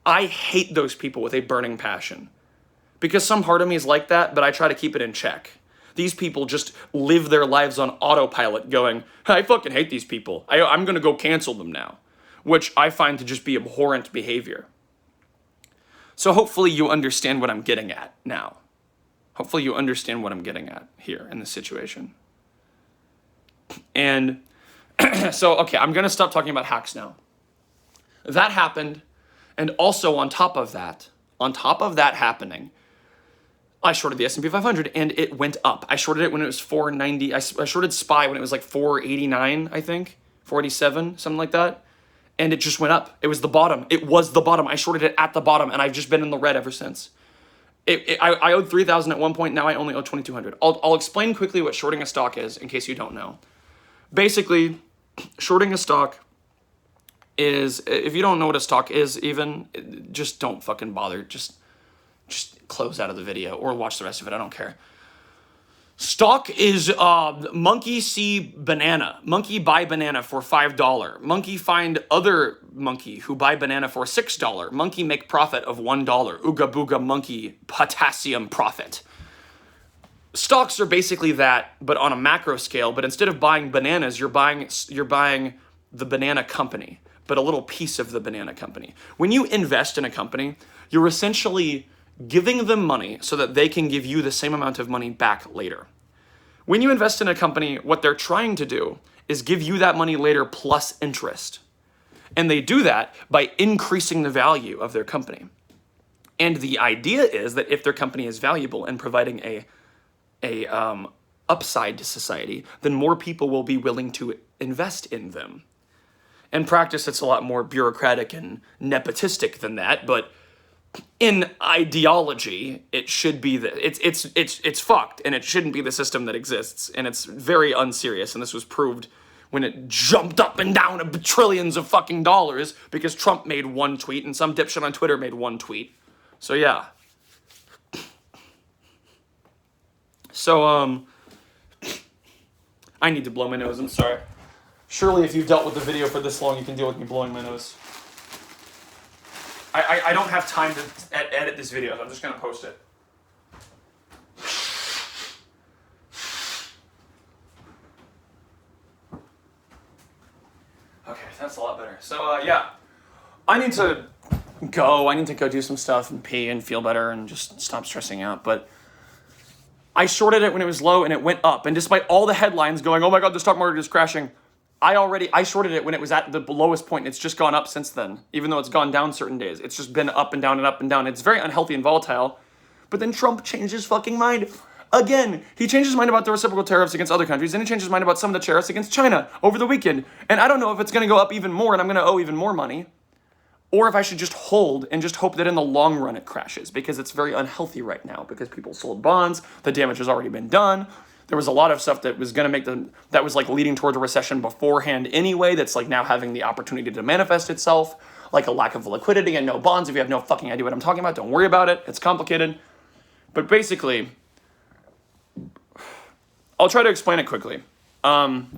I hate those people with a burning passion because some part of me is like that, but I try to keep it in check. These people just live their lives on autopilot going, I fucking hate these people. I'm going to go cancel them now, which I find to just be abhorrent behavior. So hopefully you understand what I'm getting at now. Hopefully you understand what I'm getting at here in this situation. And so, okay, I'm going to stop talking about hacks now. That happened. And also on top of that happening, I shorted the S&P 500 and it went up. I shorted it when it was 490. I shorted SPY when it was like 489, I think, 487, something like that. And it just went up. It was the bottom. It was the bottom. I shorted it at the bottom and I've just been in the red ever since. I owed 3,000 at one point. Now I only owe 2,200. I'll explain quickly what shorting a stock is in case you don't know. Basically, shorting a stock is, if you don't know what a stock is even, just don't fucking bother. Just close out of the video or watch the rest of it. I don't care. Stock is monkey see banana. Monkey buy banana for $5. Monkey find other monkey who buy banana for $6. Monkey make profit of $1. Ooga booga monkey potassium profit. Stocks are basically that, but on a macro scale. But instead of buying bananas, you're buying the banana company, but a little piece of the banana company. When you invest in a company, you're essentially giving them money so that they can give you the same amount of money back later. When you invest in a company, what they're trying to do is give you that money later plus interest. And they do that by increasing the value of their company. And the idea is that if their company is valuable and providing a upside to society, then more people will be willing to invest in them. In practice, it's a lot more bureaucratic and nepotistic than that, but in ideology, it should be it's fucked, and it shouldn't be the system that exists, and it's very unserious, and this was proved when it jumped up and down trillions of fucking dollars because Trump made one tweet and some dipshit on Twitter made one tweet. So yeah. So I need to blow my nose, I'm sorry. Surely if you've dealt with the video for this long, you can deal with me blowing my nose. I don't have time to edit this video, so I'm just going to post it. Okay, that's a lot better. So, yeah. I need to go do some stuff and pee and feel better and just stop stressing out. But I shorted it when it was low and it went up. And despite all the headlines going, oh my God, the stock market is crashing, I shorted it when it was at the lowest point, and it's just gone up since then, even though it's gone down certain days. It's just been up and down and up and down. It's very unhealthy and volatile. But then Trump changed his fucking mind. Again, he changed his mind about the reciprocal tariffs against other countries, and he changed his mind about some of the tariffs against China over the weekend. And I don't know if it's going to go up even more and I'm going to owe even more money, or if I should just hold and just hope that in the long run it crashes, because it's very unhealthy right now because people sold bonds, the damage has already been done. There was a lot of stuff that was going to make that was like leading towards a recession beforehand anyway, that's like now having the opportunity to manifest itself, like a lack of liquidity and no bonds. If you have no fucking idea what I'm talking about, don't worry about it. It's complicated. But basically, I'll try to explain it quickly. Buying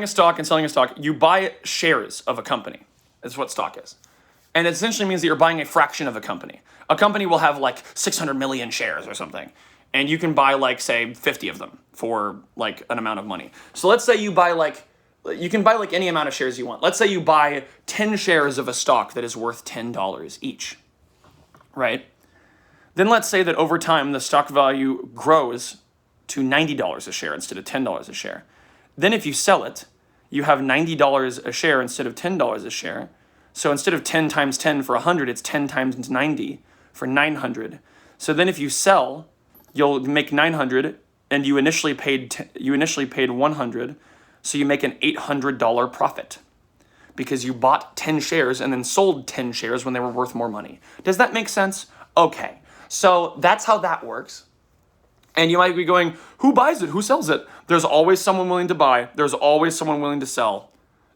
a stock and selling a stock, you buy shares of a company. That's what stock is. And it essentially means that you're buying a fraction of a company. A company will have like 600 million shares or something. And you can buy like, say, 50 of them for like an amount of money. So let's say you buy like, you can buy like any amount of shares you want. Let's say you buy 10 shares of a stock that is worth $10 each, right? Then let's say that over time the stock value grows to $90 a share instead of $10 a share. Then if you sell it, you have $90 a share instead of $10 a share. So instead of 10 times 10 for 100, it's 10 times 90 for 900. So then if you sell, you'll make 900, and you initially paid 100, so you make an $800 profit because you bought 10 shares and then sold 10 shares when they were worth more money. Does that make sense? Okay, so that's how that works. And you might be going, who buys it? Who sells it? There's always someone willing to buy. There's always someone willing to sell,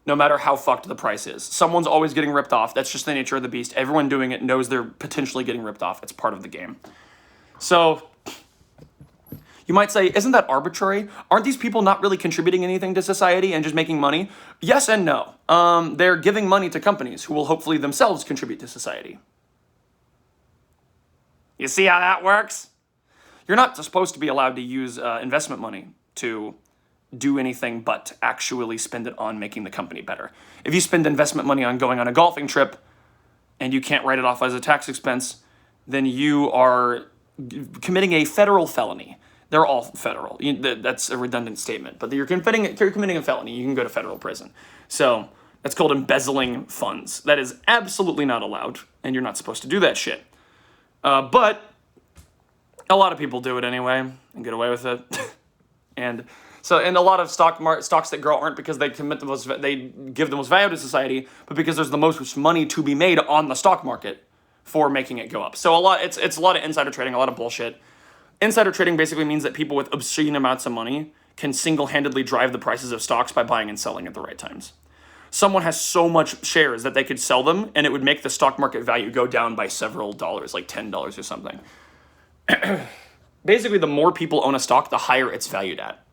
no matter how fucked the price is. Someone's always getting ripped off. That's just the nature of the beast. Everyone doing it knows they're potentially getting ripped off. It's part of the game. So you might say, isn't that arbitrary? Aren't these people not really contributing anything to society and just making money? Yes and no. They're giving money to companies who will hopefully themselves contribute to society. You see how that works? You're not supposed to be allowed to use investment money to do anything but actually spend it on making the company better. If you spend investment money on going on a golfing trip and you can't write it off as a tax expense, then you are committing a federal felony. They're all federal. That's a redundant statement, but you're committing a felony. You can go to federal prison. So that's called embezzling funds. That is absolutely not allowed, and you're not supposed to do that shit. But a lot of people do it anyway and get away with it. And a lot of stocks that grow aren't because they give the most value to society, but because there's the most money to be made on the stock market for making it go up. So it's a lot of insider trading, a lot of bullshit. Insider trading basically means that people with obscene amounts of money can single-handedly drive the prices of stocks by buying and selling at the right times. Someone has so much shares that they could sell them, and it would make the stock market value go down by several dollars, like $10 or something. Basically, the more people own a stock, the higher it's valued at.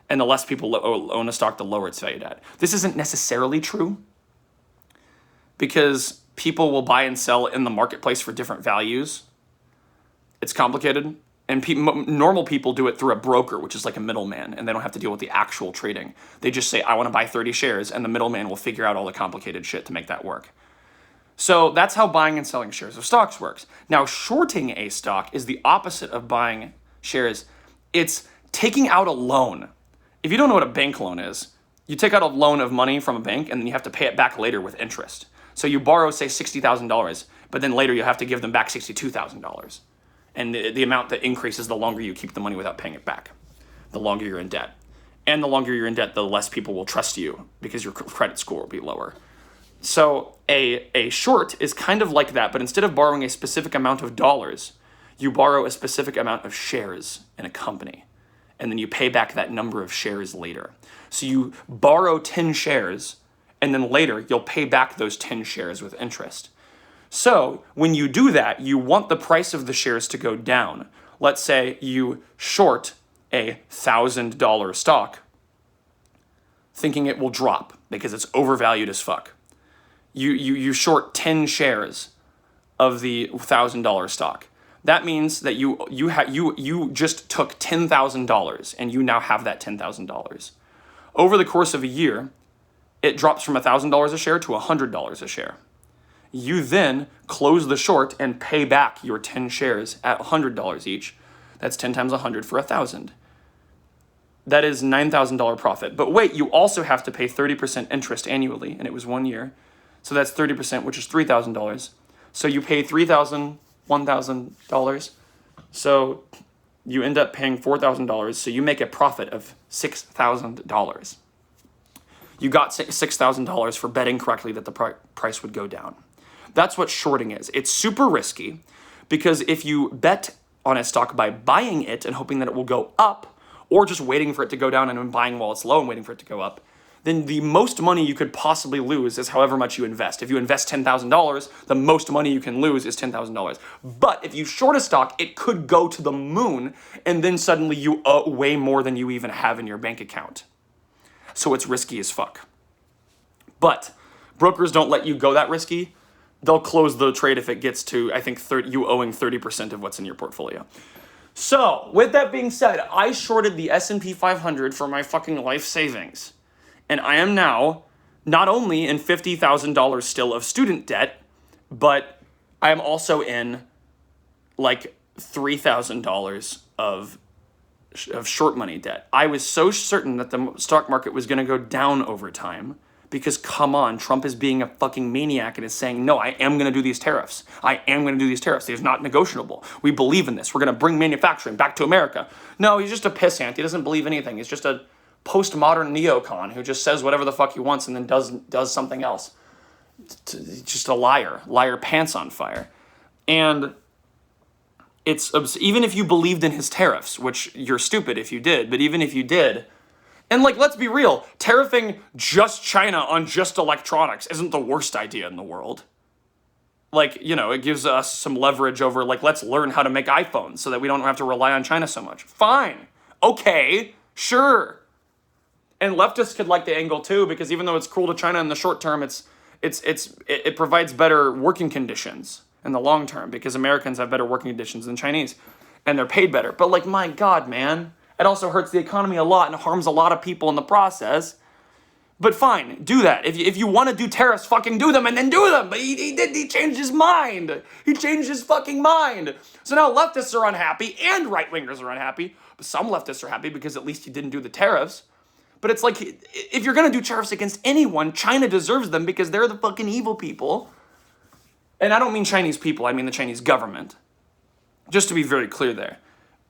And the less people own a stock, the lower it's valued at. This isn't necessarily true, because people will buy and sell in the marketplace for different values. It's complicated. And normal people do it through a broker, which is like a middleman, and they don't have to deal with the actual trading. They just say, I want to buy 30 shares, and the middleman will figure out all the complicated shit to make that work. So that's how buying and selling shares of stocks works. Now, shorting a stock is the opposite of buying shares. It's taking out a loan. If you don't know what a bank loan is, you take out a loan of money from a bank, and then you have to pay it back later with interest. So you borrow, say, $60,000, but then later you have to give them back $62,000. And the amount that increases the longer you keep the money without paying it back, the longer you're in debt. And the longer you're in debt, the less people will trust you because your credit score will be lower. So a short is kind of like that, but instead of borrowing a specific amount of dollars, you borrow a specific amount of shares in a company, and then you pay back that number of shares later. So you borrow 10 shares, and then later you'll pay back those 10 shares with interest. So when you do that, you want the price of the shares to go down. Let's say you short a $1,000 stock, thinking it will drop because it's overvalued as fuck. You short 10 shares of the $1,000 stock. That means that you just took $10,000 and you now have that $10,000. Over the course of a year, it drops from $1,000 a share to $100 a share. You then close the short and pay back your 10 shares at $100 each. That's 10 times 100 for 1,000. That is $9,000 profit. But wait, you also have to pay 30% interest annually, and it was 1 year. So that's 30%, which is $3,000. So you pay $1,000. So you end up paying $4,000. So you make a profit of $6,000. You got $6,000 for betting correctly that the price would go down. That's what shorting is. It's super risky because if you bet on a stock by buying it and hoping that it will go up, or just waiting for it to go down and buying while it's low and waiting for it to go up, then the most money you could possibly lose is however much you invest. If you invest $10,000, the most money you can lose is $10,000. But if you short a stock, it could go to the moon, and then suddenly you owe way more than you even have in your bank account. So it's risky as fuck. But brokers don't let you go that risky. They'll close the trade if it gets to, I think, you owing 30% of what's in your portfolio. So, with that being said, I shorted the S&P 500 for my fucking life savings. And I am now not only in $50,000 still of student debt, but I am also in like $3,000 of short money debt. I was so certain that the stock market was going to go down over time because, come on, Trump is being a fucking maniac and is saying, no, I am going to do these tariffs. I am going to do these tariffs. They're not negotiable. We believe in this. We're going to bring manufacturing back to America. No, he's just a pissant. He doesn't believe anything. He's just a postmodern neocon who just says whatever the fuck he wants and then does something else. Just a liar pants on fire. And it's even if you believed in his tariffs, which you're stupid if you did, but even if you did, and like, let's be real, tariffing just China on just electronics isn't the worst idea in the world. Like, you know, it gives us some leverage over, like, let's learn how to make iPhones so that we don't have to rely on China so much. Fine. Okay. Sure. And leftists could like the angle too, because even though it's cruel to China in the short term, it provides better working conditions in the long term because Americans have better working conditions than Chinese and they're paid better. But like, my God, man, it also hurts the economy a lot and harms a lot of people in the process. But fine, do that. If you want to do tariffs, fucking do them and then do them. But he changed his mind. He changed his fucking mind. So now leftists are unhappy and right-wingers are unhappy. But some leftists are happy because at least he didn't do the tariffs. But it's like, if you're going to do tariffs against anyone, China deserves them because they're the fucking evil people. And I don't mean Chinese people, I mean the Chinese government. Just to be very clear there.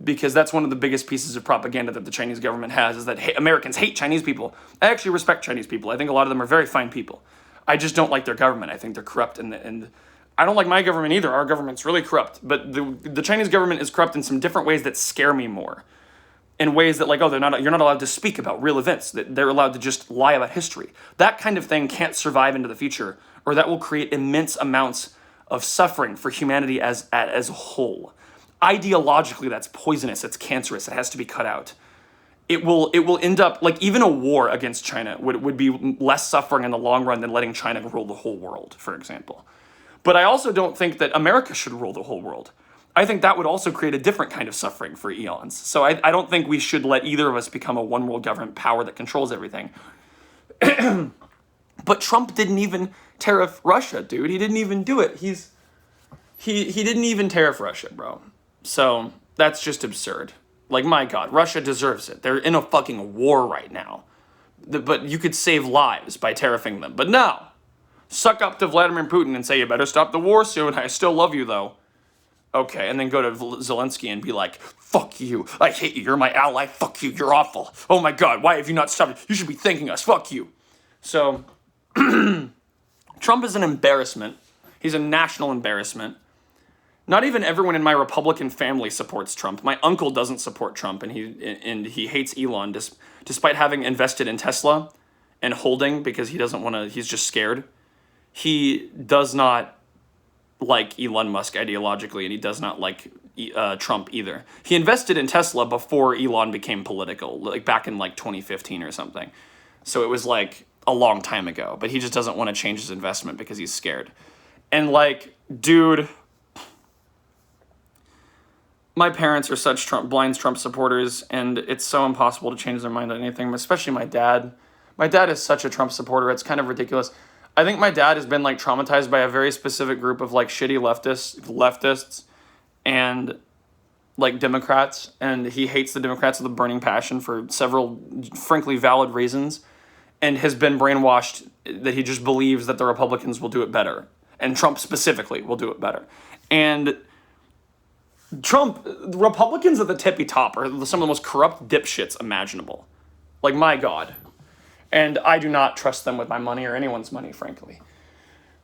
Because that's one of the biggest pieces of propaganda that the Chinese government has, is that Americans hate Chinese people. I actually respect Chinese people. I think a lot of them are very fine people. I just don't like their government. I think they're corrupt, and I don't like my government either. Our government's really corrupt. But the Chinese government is corrupt in some different ways that scare me more. In ways that, like, you're not allowed to speak about real events. That they're allowed to just lie about history. That kind of thing can't survive into the future, or that will create immense amounts of suffering for humanity as a whole. Ideologically, that's poisonous, it's cancerous, it has to be cut out. It will end up, like, even a war against China would be less suffering in the long run than letting China rule the whole world, for example. But I also don't think that America should rule the whole world. I think that would also create a different kind of suffering for eons. So I don't think we should let either of us become a one world government power that controls everything. But Trump didn't even tariff Russia, dude. He didn't even do it. He didn't even tariff Russia, bro. So that's just absurd. Like, my God, Russia deserves it. They're in a fucking war right now. But you could save lives by tariffing them. But no. Suck up to Vladimir Putin and say, you better stop the war soon. I still love you, though. Okay, and then go to Zelensky and be like, fuck you. I hate you. You're my ally. Fuck you. You're awful. Oh, my God. Why have you not stopped? You should be thanking us. Fuck you. So, Trump is an embarrassment. He's a national embarrassment. Not even everyone in my Republican family supports Trump. My uncle doesn't support Trump, and he hates Elon, despite having invested in Tesla and holding because he doesn't want to. He's just scared. He does not like Elon Musk ideologically, and he does not like Trump either. He invested in Tesla before Elon became political, like back in like 2015 or something. So it was like a long time ago, but he just doesn't want to change his investment because he's scared. And like, dude. My parents are such blind Trump supporters, and it's so impossible to change their mind on anything, especially my dad. My dad is such a Trump supporter, it's kind of ridiculous. I think my dad has been, like, traumatized by a very specific group of, like, shitty leftists and, like, Democrats, and he hates the Democrats with a burning passion for several, frankly, valid reasons, and has been brainwashed that he just believes that the Republicans will do it better, and Trump specifically will do it better. And Trump, Republicans at the tippy top are some of the most corrupt dipshits imaginable. Like, my God. And I do not trust them with my money or anyone's money, frankly.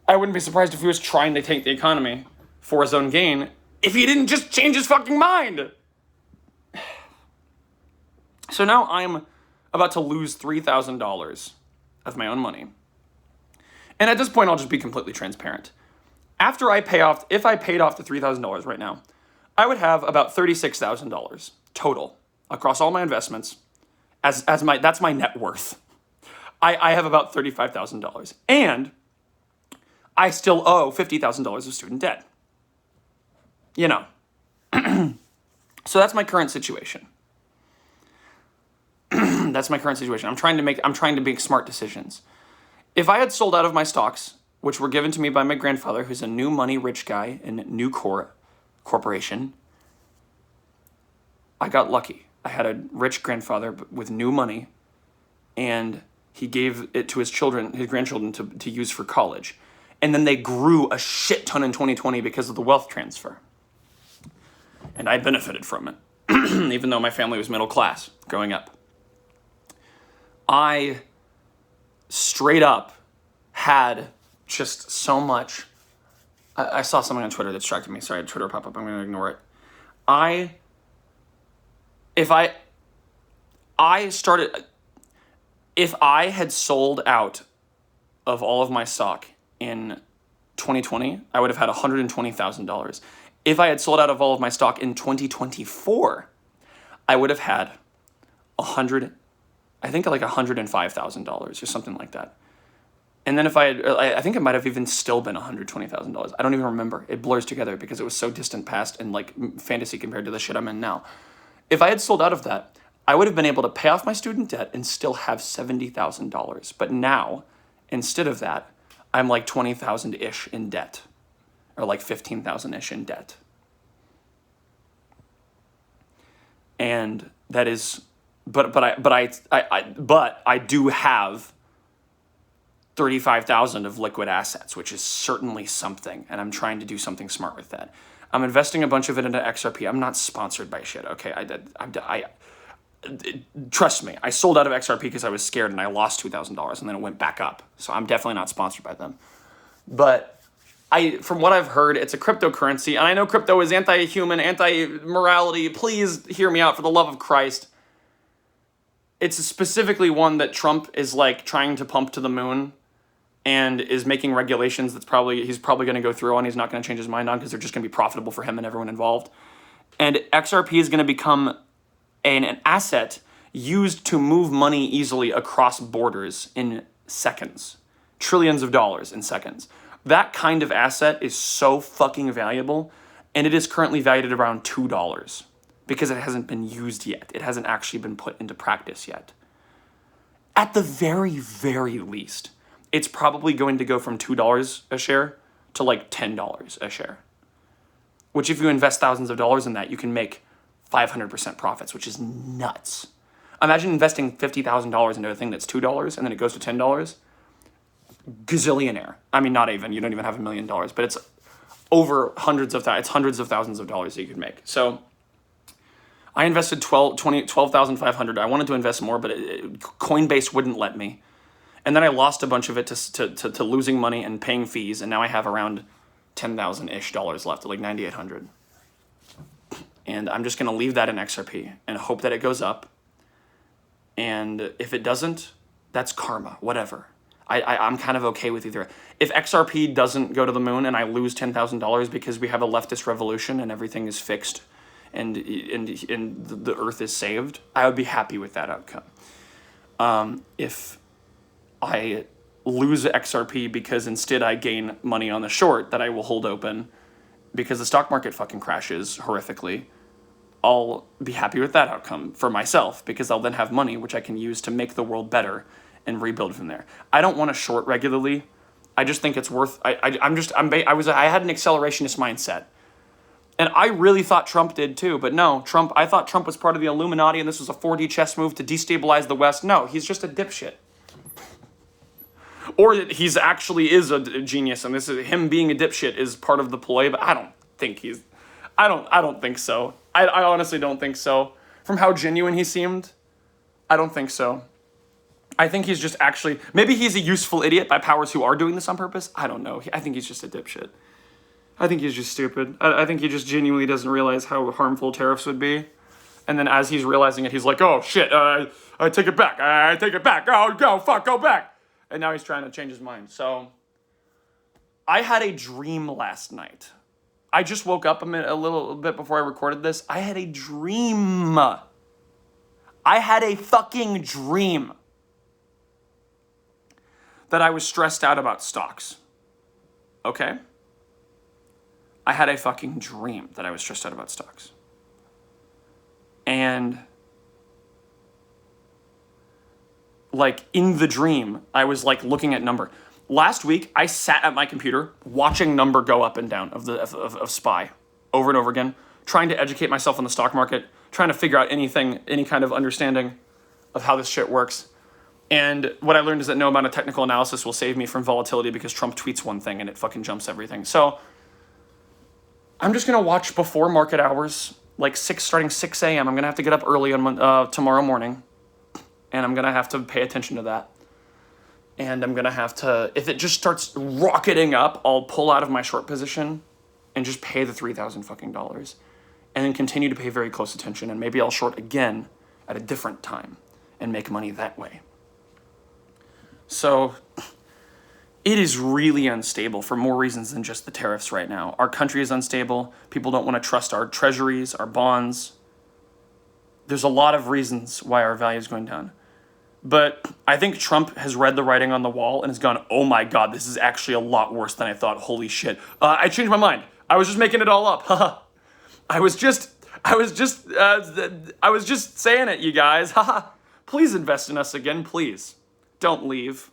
I wouldn't be surprised if he was trying to tank the economy for his own gain if he didn't just change his fucking mind. So now I'm about to lose $3,000 of my own money. And at this point, I'll just be completely transparent. After I pay off, if I paid off the $3,000 right now, I would have about $36,000 total across all my investments that's my net worth. I have about $35,000. And I still owe $50,000 of student debt. You know. So that's my current situation. That's my current situation. I'm trying to make smart decisions. If I had sold out of my stocks, which were given to me by my grandfather, who's a new money rich guy in Nucor Corporation, I got lucky. I had a rich grandfather with new money, and he gave it to his grandchildren to use for college. And then they grew a shit ton in 2020 because of the wealth transfer. And I benefited from it, even though my family was middle class growing up. I straight up had just so much. I saw something on Twitter that distracted me. Sorry, Twitter pop up. I'm going to ignore it. If I had sold out of all of my stock in 2020, I would have had $120,000. If I had sold out of all of my stock in 2024, I would have had $105,000 or something like that. And then I think it might have even still been $120,000. I don't even remember. It blurs together because it was so distant past and like fantasy compared to the shit I'm in now. If I had sold out of that, I would have been able to pay off my student debt and still have $70,000. But now, instead of that, I'm like 20,000-ish in debt, or like 15,000-ish in debt. And that is, but I do have 35,000 of liquid assets, which is certainly something, and I'm trying to do something smart with that. I'm investing a bunch of it into XRP. I'm not sponsored by shit, okay? Trust me, I sold out of XRP because I was scared and I lost $2,000 and then it went back up. So I'm definitely not sponsored by them. But from what I've heard, it's a cryptocurrency, and I know crypto is anti-human, anti-morality. Please hear me out for the love of Christ. It's specifically one that Trump is like trying to pump to the moon and is making regulations he's probably going to go through on. He's not going to change his mind on because they're just going to be profitable for him and everyone involved. And XRP is going to become an asset used to move money easily across borders in seconds. Trillions of dollars in seconds. That kind of asset is so fucking valuable, and it is currently valued at around $2 because it hasn't been used yet. It hasn't actually been put into practice yet. At the very, very least, it's probably going to go from $2 a share to like $10 a share. Which if you invest thousands of dollars in that, you can make 500% profits, which is nuts. Imagine investing $50,000 into a thing that's $2 and then it goes to $10. Gazillionaire. I mean, not even. You don't even have $1 million, but it's over hundreds of thousands of dollars that you could make. So I invested $12,500. I wanted to invest more, but Coinbase wouldn't let me. And then I lost a bunch of it to losing money and paying fees, and now I have around $10,000-ish left, like $9,800. And I'm just going to leave that in XRP and hope that it goes up. And if it doesn't, that's karma, whatever. I'm kind of okay with either. If XRP doesn't go to the moon and I lose $10,000 because we have a leftist revolution and everything is fixed and the earth is saved, I would be happy with that outcome. If I lose XRP because instead I gain money on the short that I will hold open because the stock market fucking crashes horrifically, I'll be happy with that outcome for myself because I'll then have money which I can use to make the world better and rebuild from there. I don't want to short regularly. I just think it's worth. I had an accelerationist mindset, and I really thought Trump did too. But no, I thought Trump was part of the Illuminati, and this was a 4D chess move to destabilize the West. No, he's just a dipshit, or he's actually is a genius, and this is him being a dipshit is part of the ploy. But I don't think he's. I don't think so. I honestly don't think so. From how genuine he seemed, I don't think so. I think he's just actually, maybe he's a useful idiot by powers who are doing this on purpose. I don't know. I think he's just a dipshit. I think he's just stupid. I think he just genuinely doesn't realize how harmful tariffs would be. And then as he's realizing it, he's like, oh shit, I take it back. I take it back. Oh, go back. And now he's trying to change his mind. So I had a dream last night. I just woke up a little bit before I recorded this. I had a dream. I had a fucking dream that I was stressed out about stocks. Okay? I had a fucking dream that I was stressed out about stocks. And like in the dream, I was like looking at number. Last week, I sat at my computer watching number go up and down of SPY over and over again, trying to educate myself on the stock market, trying to figure out any kind of understanding of how this shit works. And what I learned is that no amount of technical analysis will save me from volatility because Trump tweets one thing and it fucking jumps everything. So I'm just going to watch before market hours, like starting 6 a.m. I'm going to have to get up early on tomorrow morning, and I'm going to have to pay attention to that. And I'm going to have to, if it just starts rocketing up, I'll pull out of my short position and just pay the $3,000 fucking dollars. And then continue to pay very close attention. And maybe I'll short again at a different time and make money that way. So it is really unstable for more reasons than just the tariffs right now. Our country is unstable. People don't want to trust our treasuries, our bonds. There's a lot of reasons why our value is going down. But I think Trump has read the writing on the wall and has gone, oh my God, this is actually a lot worse than I thought. Holy shit. I changed my mind. I was just making it all up. I was just saying it, you guys. Please invest in us again, please. Don't leave.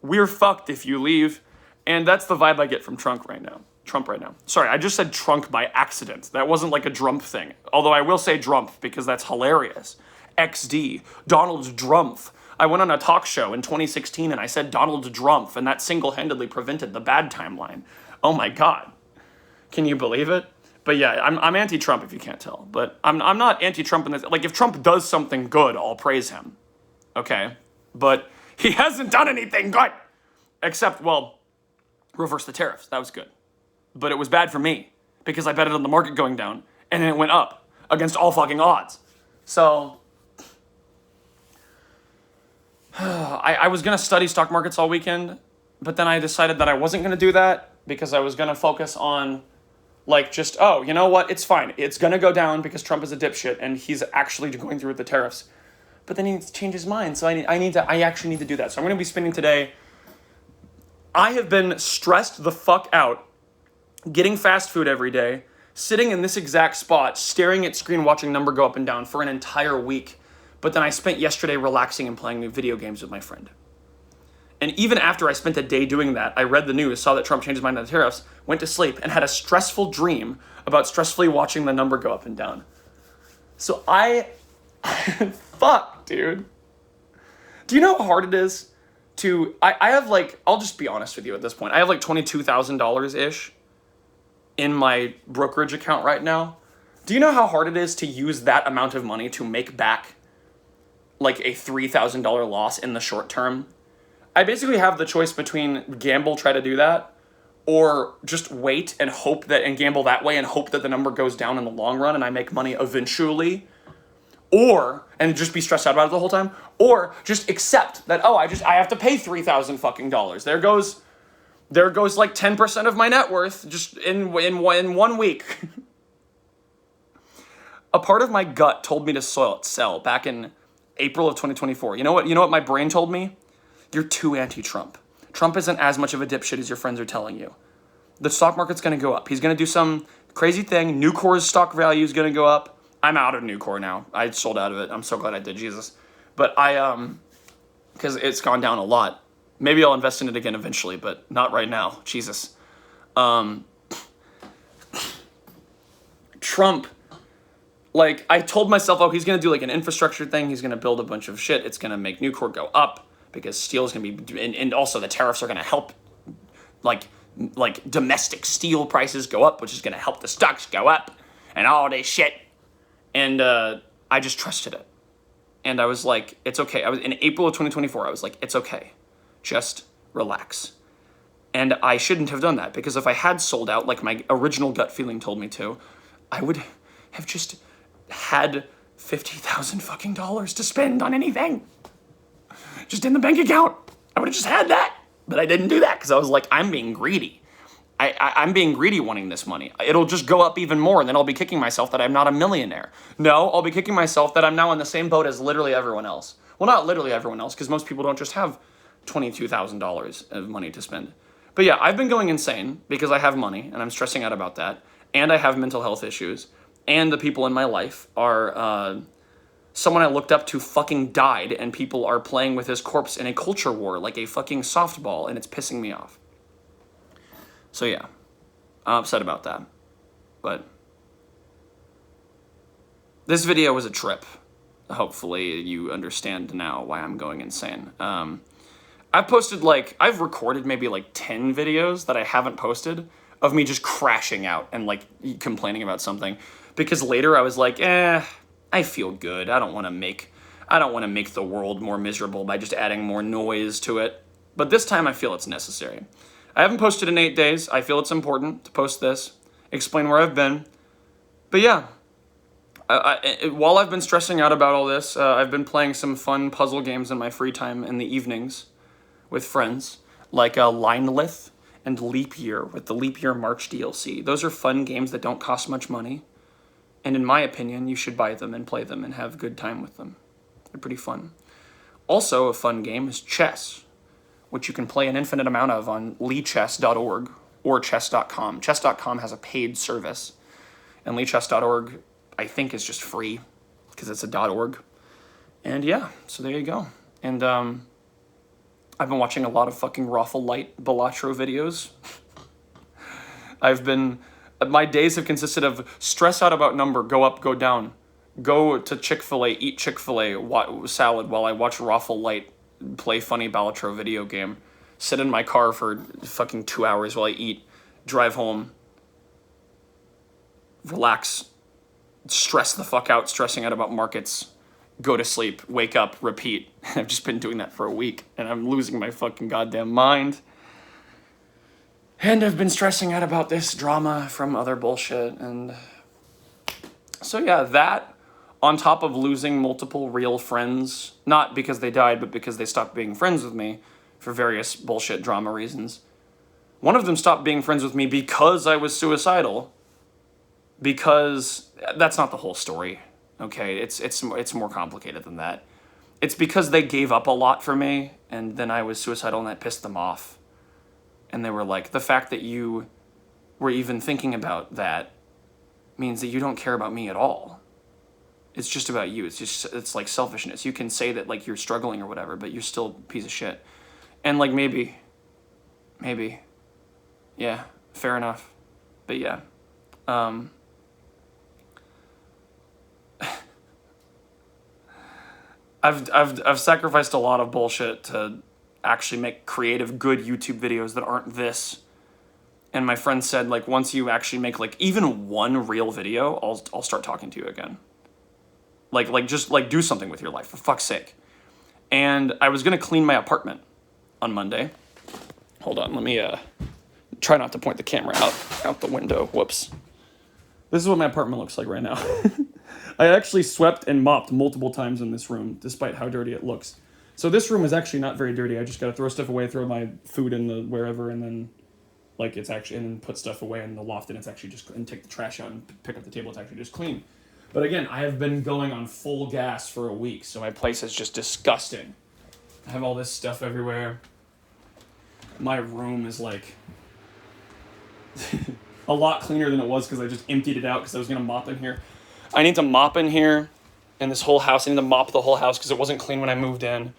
We're fucked if you leave. And that's the vibe I get from Trump right now. Sorry, I just said trunk by accident. That wasn't like a Drump thing. Although I will say Drump because that's hilarious. XD, Donald Trump. I went on a talk show in 2016 and I said Donald Trump, and that single-handedly prevented the bad timeline. Oh my God. Can you believe it? But yeah, I'm anti-Trump if you can't tell. But I'm not anti-Trump in this. Like, if Trump does something good, I'll praise him. Okay? But he hasn't done anything good. Except, well, reverse the tariffs. That was good. But it was bad for me because I betted on the market going down and then it went up against all fucking odds. So I was going to study stock markets all weekend, but then I decided that I wasn't going to do that because I was going to focus on like just, oh, you know what? It's fine. It's going to go down because Trump is a dipshit and he's actually going through with the tariffs. But then he needs to change his mind. So I actually need to do that. So I'm going to be spending today. I have been stressed the fuck out, getting fast food every day, sitting in this exact spot, staring at screen, watching number go up and down for an entire week. But then I spent yesterday relaxing and playing new video games with my friend. And even after I spent a day doing that, I read the news, saw that Trump changed his mind on the tariffs, went to sleep, and had a stressful dream about stressfully watching the number go up and down. So fuck, dude. Do you know how hard it is to, I have like, I'll just be honest with you at this point. I have like $22,000-ish in my brokerage account right now. Do you know how hard it is to use that amount of money to make back like a $3,000 loss in the short term? I basically have the choice between gamble, try to do that, or just wait and hope that, and gamble that way and hope that the number goes down in the long run and I make money eventually, and just be stressed out about it the whole time, or just accept that, oh, I have to pay $3,000 fucking dollars. There goes like 10% of my net worth just in 1 week. A part of my gut told me to sell back in April of 2024. You know what my brain told me? You're too anti-Trump. Trump isn't as much of a dipshit as your friends are telling you. The stock market's going to go up. He's going to do some crazy thing. Nucor's stock value is going to go up. I'm out of Nucor now. I sold out of it. I'm so glad I did, Jesus. But because it's gone down a lot. Maybe I'll invest in it again eventually, but not right now. Jesus. Trump, like, I told myself, oh, he's going to do like an infrastructure thing. He's going to build a bunch of shit. It's going to make Nucor go up because steel is going to be, and also the tariffs are going to help, like domestic steel prices go up, which is going to help the stocks go up and all this shit. And I just trusted it. And I was like, it's okay. I was in April of 2024. I was like, it's okay. Just relax. And I shouldn't have done that because if I had sold out like my original gut feeling told me to, I would have just had $50,000 fucking dollars to spend on anything. Just in the bank account. I would have just had that. But I didn't do that because I was like, I'm being greedy. I'm being greedy wanting this money. It'll just go up even more, and then I'll be kicking myself that I'm not a millionaire. No, I'll be kicking myself that I'm now in the same boat as literally everyone else. Well, not literally everyone else, because most people don't just have $22,000 of money to spend. But yeah, I've been going insane because I have money, and I'm stressing out about that, and I have mental health issues, and the people in my life are... someone I looked up to fucking died, and people are playing with his corpse in a culture war like a fucking softball, and it's pissing me off. So yeah, I'm upset about that. But this video was a trip. Hopefully you understand now why I'm going insane. I've recorded maybe like 10 videos that I haven't posted of me just crashing out and like complaining about something. Because later I was like, I feel good. I don't want to make the world more miserable by just adding more noise to it. But this time I feel it's necessary. I haven't posted in 8 days. I feel it's important to post this, explain where I've been. But yeah, while I've been stressing out about all this, I've been playing some fun puzzle games in my free time in the evenings with friends, like Linelith and Leap Year with the Leap Year March DLC. Those are fun games that don't cost much money. And in my opinion, you should buy them and play them and have a good time with them. They're pretty fun. Also, a fun game is chess, which you can play an infinite amount of on leechess.org or chess.com. Chess.com has a paid service, and leechess.org, I think, is just free because it's a .org. And yeah, so there you go. And I've been watching a lot of fucking Raffle Light Balatro videos. My days have consisted of stress out about number, go up, go down, go to Chick-fil-A, eat Chick-fil-A salad while I watch Raffle Light play funny Balatro video game, sit in my car for fucking 2 hours while I eat, drive home, relax, stress the fuck out, stressing out about markets, go to sleep, wake up, repeat. I've just been doing that for a week, and I'm losing my fucking goddamn mind. And I've been stressing out about this drama from other bullshit, and so yeah, that on top of losing multiple real friends, not because they died, but because they stopped being friends with me for various bullshit drama reasons. One of them stopped being friends with me because I was suicidal. Because that's not the whole story, okay? It's more complicated than that. It's because they gave up a lot for me, and then I was suicidal, and that pissed them off. And they were like, the fact that you were even thinking about that means that you don't care about me at all. It's just about you. It's like selfishness. You can say that like you're struggling or whatever, but you're still a piece of shit. And like maybe, yeah, fair enough. But yeah, I've sacrificed a lot of bullshit to actually make creative, good YouTube videos that aren't this. And my friend said, like, once you actually make like even one real video, I'll start talking to you again. Like just like do something with your life, for fuck's sake. And I was gonna clean my apartment on Monday. Hold on, let me try not to point the camera out the window. Whoops. This is what my apartment looks like right now. I actually swept and mopped multiple times in this room, despite how dirty it looks. So this room is actually not very dirty. I just gotta throw stuff away, throw my food in the wherever, and then like it's actually, and then put stuff away in the loft, and it's actually just, and take the trash out and pick up the table. It's actually just clean. But again, I have been going on full gas for a week, so my place is just disgusting. I have all this stuff everywhere. My room is like a lot cleaner than it was because I just emptied it out because I was gonna mop in here. I need to mop in here and this whole house. I need to mop the whole house because it wasn't clean when I moved in.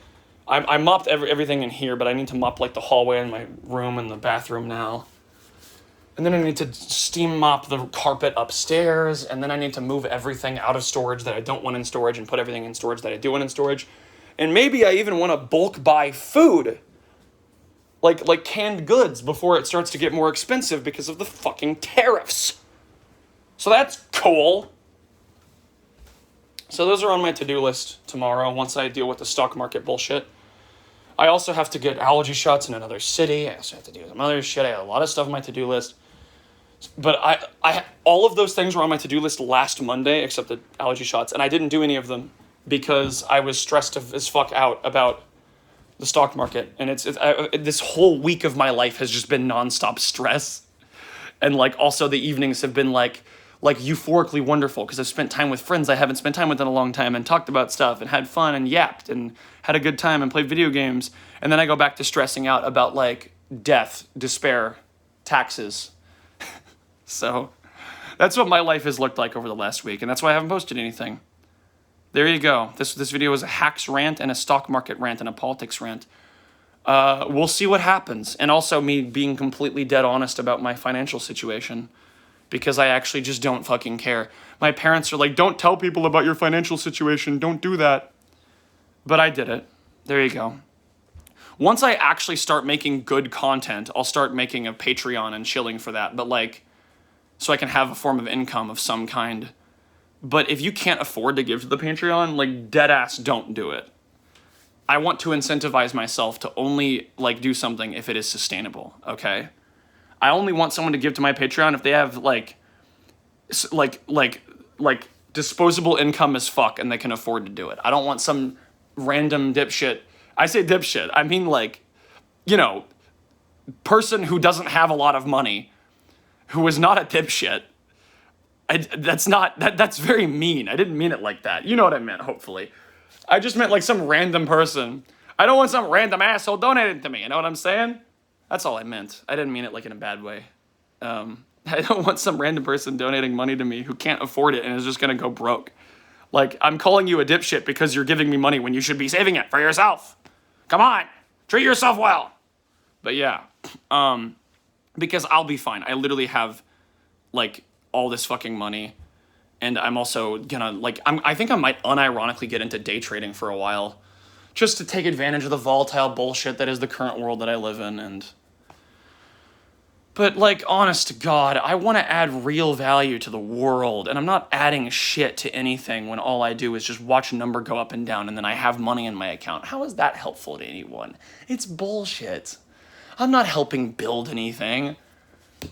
I mopped everything in here, but I need to mop like the hallway and my room and the bathroom now. And then I need to steam mop the carpet upstairs, and then I need to move everything out of storage that I don't want in storage and put everything in storage that I do want in storage. And maybe I even want to bulk buy food, like canned goods, before it starts to get more expensive because of the fucking tariffs. So that's cool. So those are on my to-do list tomorrow once I deal with the stock market bullshit. I also have to get allergy shots in another city. I also have to do some other shit. I have a lot of stuff on my to-do list. But I all of those things were on my to-do list last Monday, except the allergy shots, and I didn't do any of them because I was stressed as fuck out about the stock market, and this whole week of my life has just been nonstop stress, and like also the evenings have been like euphorically wonderful because I've spent time with friends I haven't spent time with in a long time and talked about stuff and had fun and yapped and had a good time and played video games, and then I go back to stressing out about like death, despair, taxes. So that's what my life has looked like over the last week, and that's why I haven't posted anything. There you go. This video was a hacks rant and a stock market rant and a politics rant. We'll see what happens. And also me being completely dead honest about my financial situation, because I actually just don't fucking care. My parents are like, don't tell people about your financial situation. Don't do that. But I did it. There you go. Once I actually start making good content, I'll start making a Patreon and shilling for that. But like, so I can have a form of income of some kind. But if you can't afford to give to the Patreon, like dead ass, don't do it. I want to incentivize myself to only like do something if it is sustainable, okay? I only want someone to give to my Patreon if they have like disposable income as fuck and they can afford to do it. I don't want some random dipshit. I say dipshit, I mean like, you know, person who doesn't have a lot of money, who is not a dipshit. That's very mean. I didn't mean it like that. You know what I meant, hopefully. I just meant like some random person. I don't want some random asshole donating to me, you know what I'm saying? That's all I meant. I didn't mean it like in a bad way. I don't want some random person donating money to me who can't afford it and is just gonna go broke. Like, I'm calling you a dipshit because you're giving me money when you should be saving it for yourself. Come on, treat yourself well. But yeah, because I'll be fine. I literally have like all this fucking money, and I'm also gonna like I think I might unironically get into day trading for a while, just to take advantage of the volatile bullshit that is the current world that I live in. But like, honest to God, I want to add real value to the world, and I'm not adding shit to anything when all I do is just watch a number go up and down and then I have money in my account. How is that helpful to anyone? It's bullshit. I'm not helping build anything.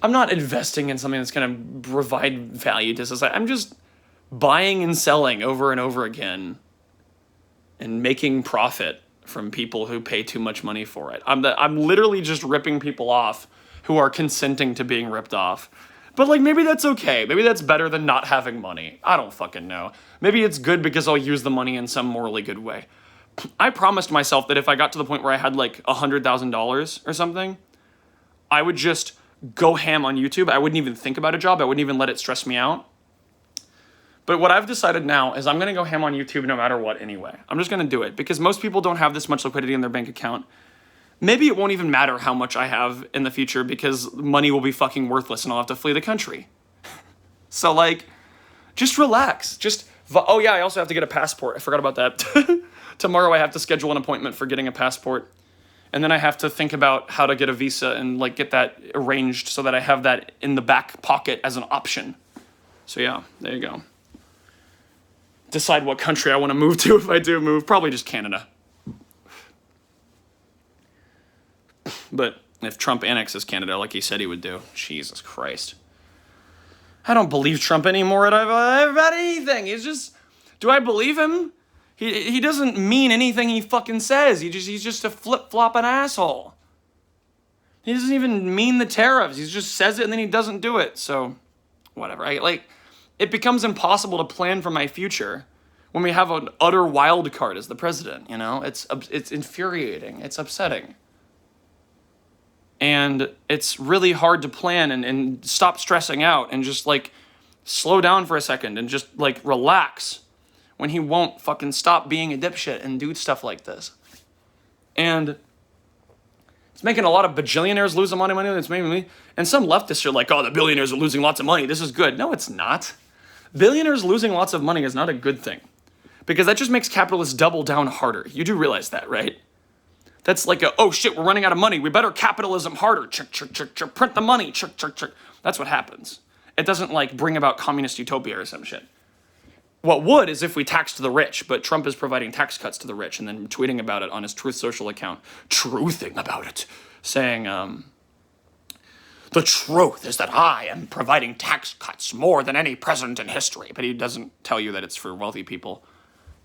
I'm not investing in something that's going to provide value to society. I'm just buying and selling over and over again and making profit from people who pay too much money for it. I'm literally just ripping people off who are consenting to being ripped off. But like, maybe that's okay. Maybe that's better than not having money. I don't fucking know. Maybe it's good because I'll use the money in some morally good way. I promised myself that if I got to the point where I had like $100,000 or something, I would just go ham on YouTube. I wouldn't even think about a job. I wouldn't even let it stress me out. But what I've decided now is I'm going to go ham on YouTube no matter what anyway. I'm just going to do it because most people don't have this much liquidity in their bank account. Maybe it won't even matter how much I have in the future because money will be fucking worthless and I'll have to flee the country. So like, just relax. Oh yeah, I also have to get a passport. I forgot about that. Tomorrow I have to schedule an appointment for getting a passport. And then I have to think about how to get a visa and like get that arranged so that I have that in the back pocket as an option. So yeah, there you go. Decide what country I want to move to if I do move. Probably just Canada. But if Trump annexes Canada like he said he would do, Jesus Christ. I don't believe Trump anymore about anything. He's just, do I believe him? He doesn't mean anything he fucking says. He's just a flip-flopping asshole. He doesn't even mean the tariffs. He just says it and then he doesn't do it. So, whatever. It becomes impossible to plan for my future when we have an utter wild card as the president, you know? It's infuriating. It's upsetting. And it's really hard to plan and stop stressing out and just, like, slow down for a second and just, like, relax when he won't fucking stop being a dipshit and do stuff like this. And it's making a lot of bajillionaires lose a lot of money. It's making me, and some leftists are like, oh, the billionaires are losing lots of money. This is good. No, it's not. Billionaires losing lots of money is not a good thing because that just makes capitalists double down harder. You do realize that, right? That's like oh shit, we're running out of money. We better capitalism harder. Print the money. That's what happens. It doesn't like bring about communist utopia or some shit. What would is if we taxed the rich, but Trump is providing tax cuts to the rich and then tweeting about it on his Truth Social account, truthing about it, saying, the truth is that I am providing tax cuts more than any president in history. But he doesn't tell you that it's for wealthy people.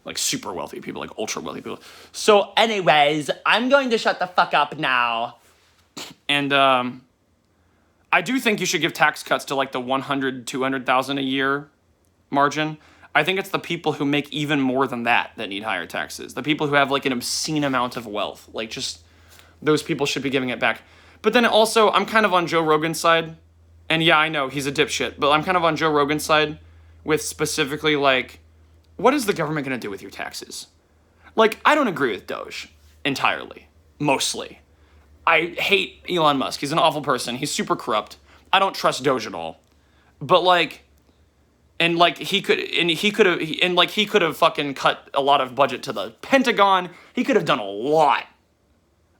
Like super wealthy people, like ultra wealthy people. So anyways, I'm going to shut the fuck up now. And I do think you should give tax cuts to like the 100, 200,000 a year margin. I think it's the people who make even more than that need higher taxes. The people who have like an obscene amount of wealth, like just those people should be giving it back. But then also, I'm kind of on Joe Rogan's side. And yeah, I know he's a dipshit, but I'm kind of on Joe Rogan's side with specifically like, what is the government going to do with your taxes? Like, I don't agree with Doge entirely, mostly. I hate Elon Musk. He's an awful person. He's super corrupt. I don't trust Doge at all. But like, he could have fucking cut a lot of budget to the Pentagon. He could have done a lot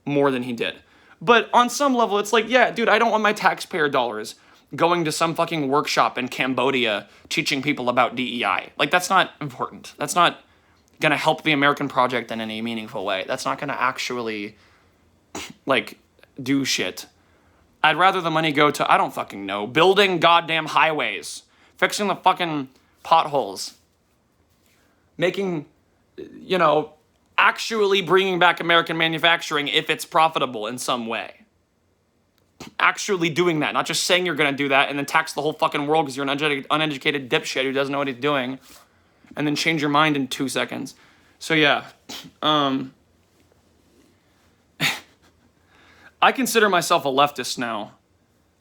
more than he did. But on some level, it's like, yeah, dude, I don't want my taxpayer dollars going to some fucking workshop in Cambodia teaching people about DEI. Like, that's not important. That's not gonna help the American project in any meaningful way. That's not gonna actually, like, do shit. I'd rather the money go to, I don't fucking know, building goddamn highways, fixing the fucking potholes, making, actually bringing back American manufacturing if it's profitable in some way. Actually doing that, not just saying you're going to do that and then tax the whole fucking world because you're an uneducated dipshit who doesn't know what he's doing, and then change your mind in 2 seconds. So yeah, I consider myself a leftist now.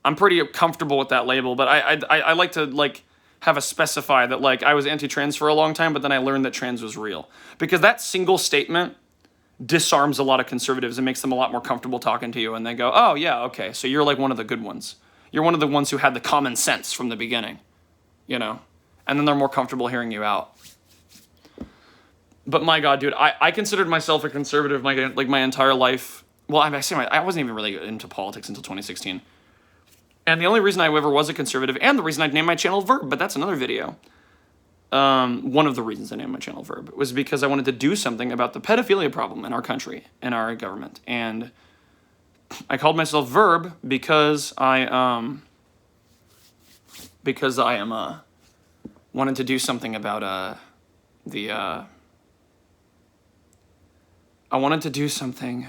I'm pretty comfortable with that label, but I like to like have a specify that like I was anti-trans for a long time, but then I learned that trans was real, because that single statement disarms a lot of conservatives and makes them a lot more comfortable talking to you, and they go, oh yeah, okay, so you're like one of the good ones. You're one of the ones who had the common sense from the beginning, and then they're more comfortable hearing you out. But my God, dude, I considered myself a conservative my entire life. Well, I wasn't even really into politics until 2016. And the only reason I ever was a conservative, and the reason I'd named my channel Verb, but that's another video. One of the reasons I named my channel Verb was because I wanted to do something about the pedophilia problem in our country, in our government. And I called myself Verb because I wanted to do something about I wanted to do something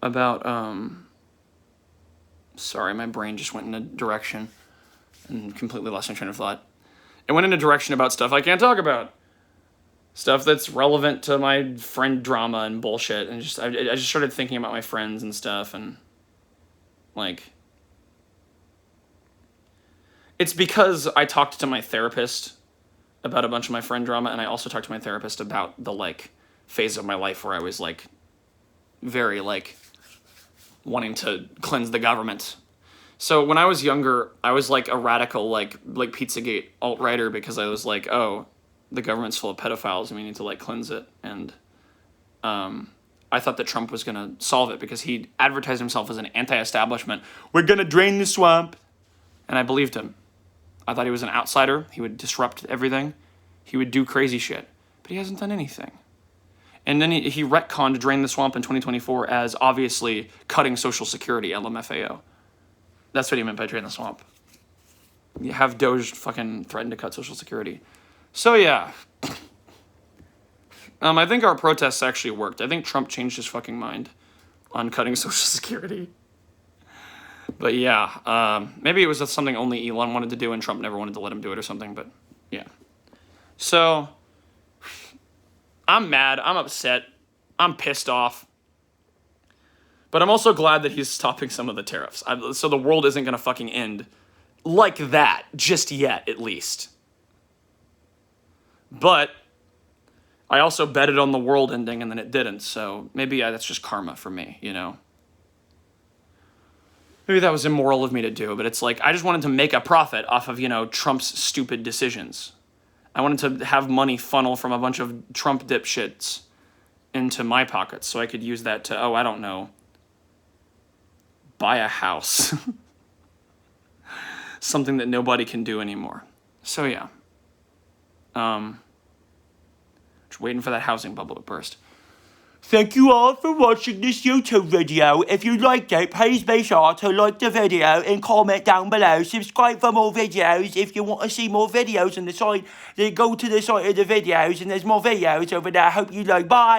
about sorry, my brain just went in a direction and completely lost my train of thought. It went in a direction about stuff I can't talk about. Stuff that's relevant to my friend drama and bullshit, and I just started thinking about my friends and stuff, and like, it's because I talked to my therapist about a bunch of my friend drama, and I also talked to my therapist about the like phase of my life where I was like very like wanting to cleanse the government. So when I was younger, I was like a radical like Pizzagate alt-righter, because I was like, oh, the government's full of pedophiles and we need to like cleanse it. And I thought that Trump was gonna solve it because he advertised himself as an anti-establishment. We're gonna drain the swamp. And I believed him. I thought he was an outsider. He would disrupt everything. He would do crazy shit. But he hasn't done anything. And then he retconned Drain the Swamp in 2024 as obviously cutting Social Security, LMFAO. That's what he meant by Drain the Swamp. You have Doge fucking threaten to cut Social Security. So yeah. I think our protests actually worked. I think Trump changed his fucking mind on cutting Social Security. But yeah, maybe it was something only Elon wanted to do and Trump never wanted to let him do it or something, but yeah. So, I'm mad, I'm upset, I'm pissed off. But I'm also glad that he's stopping some of the tariffs. So the world isn't gonna fucking end like that, just yet, at least. But I also betted on the world ending and then it didn't, so maybe that's just karma for me, Maybe that was immoral of me to do, but it's like, I just wanted to make a profit off of, Trump's stupid decisions. I wanted to have money funnel from a bunch of Trump dipshits into my pockets so I could use that to, I don't know, buy a house. Something that nobody can do anymore. So yeah. Just waiting for that housing bubble to burst. Thank you all for watching this YouTube video. If you liked it, please be sure to like the video and comment down below. Subscribe for more videos. If you want to see more videos on the site, then go to the site of the videos and there's more videos over there. Hope you like. Bye!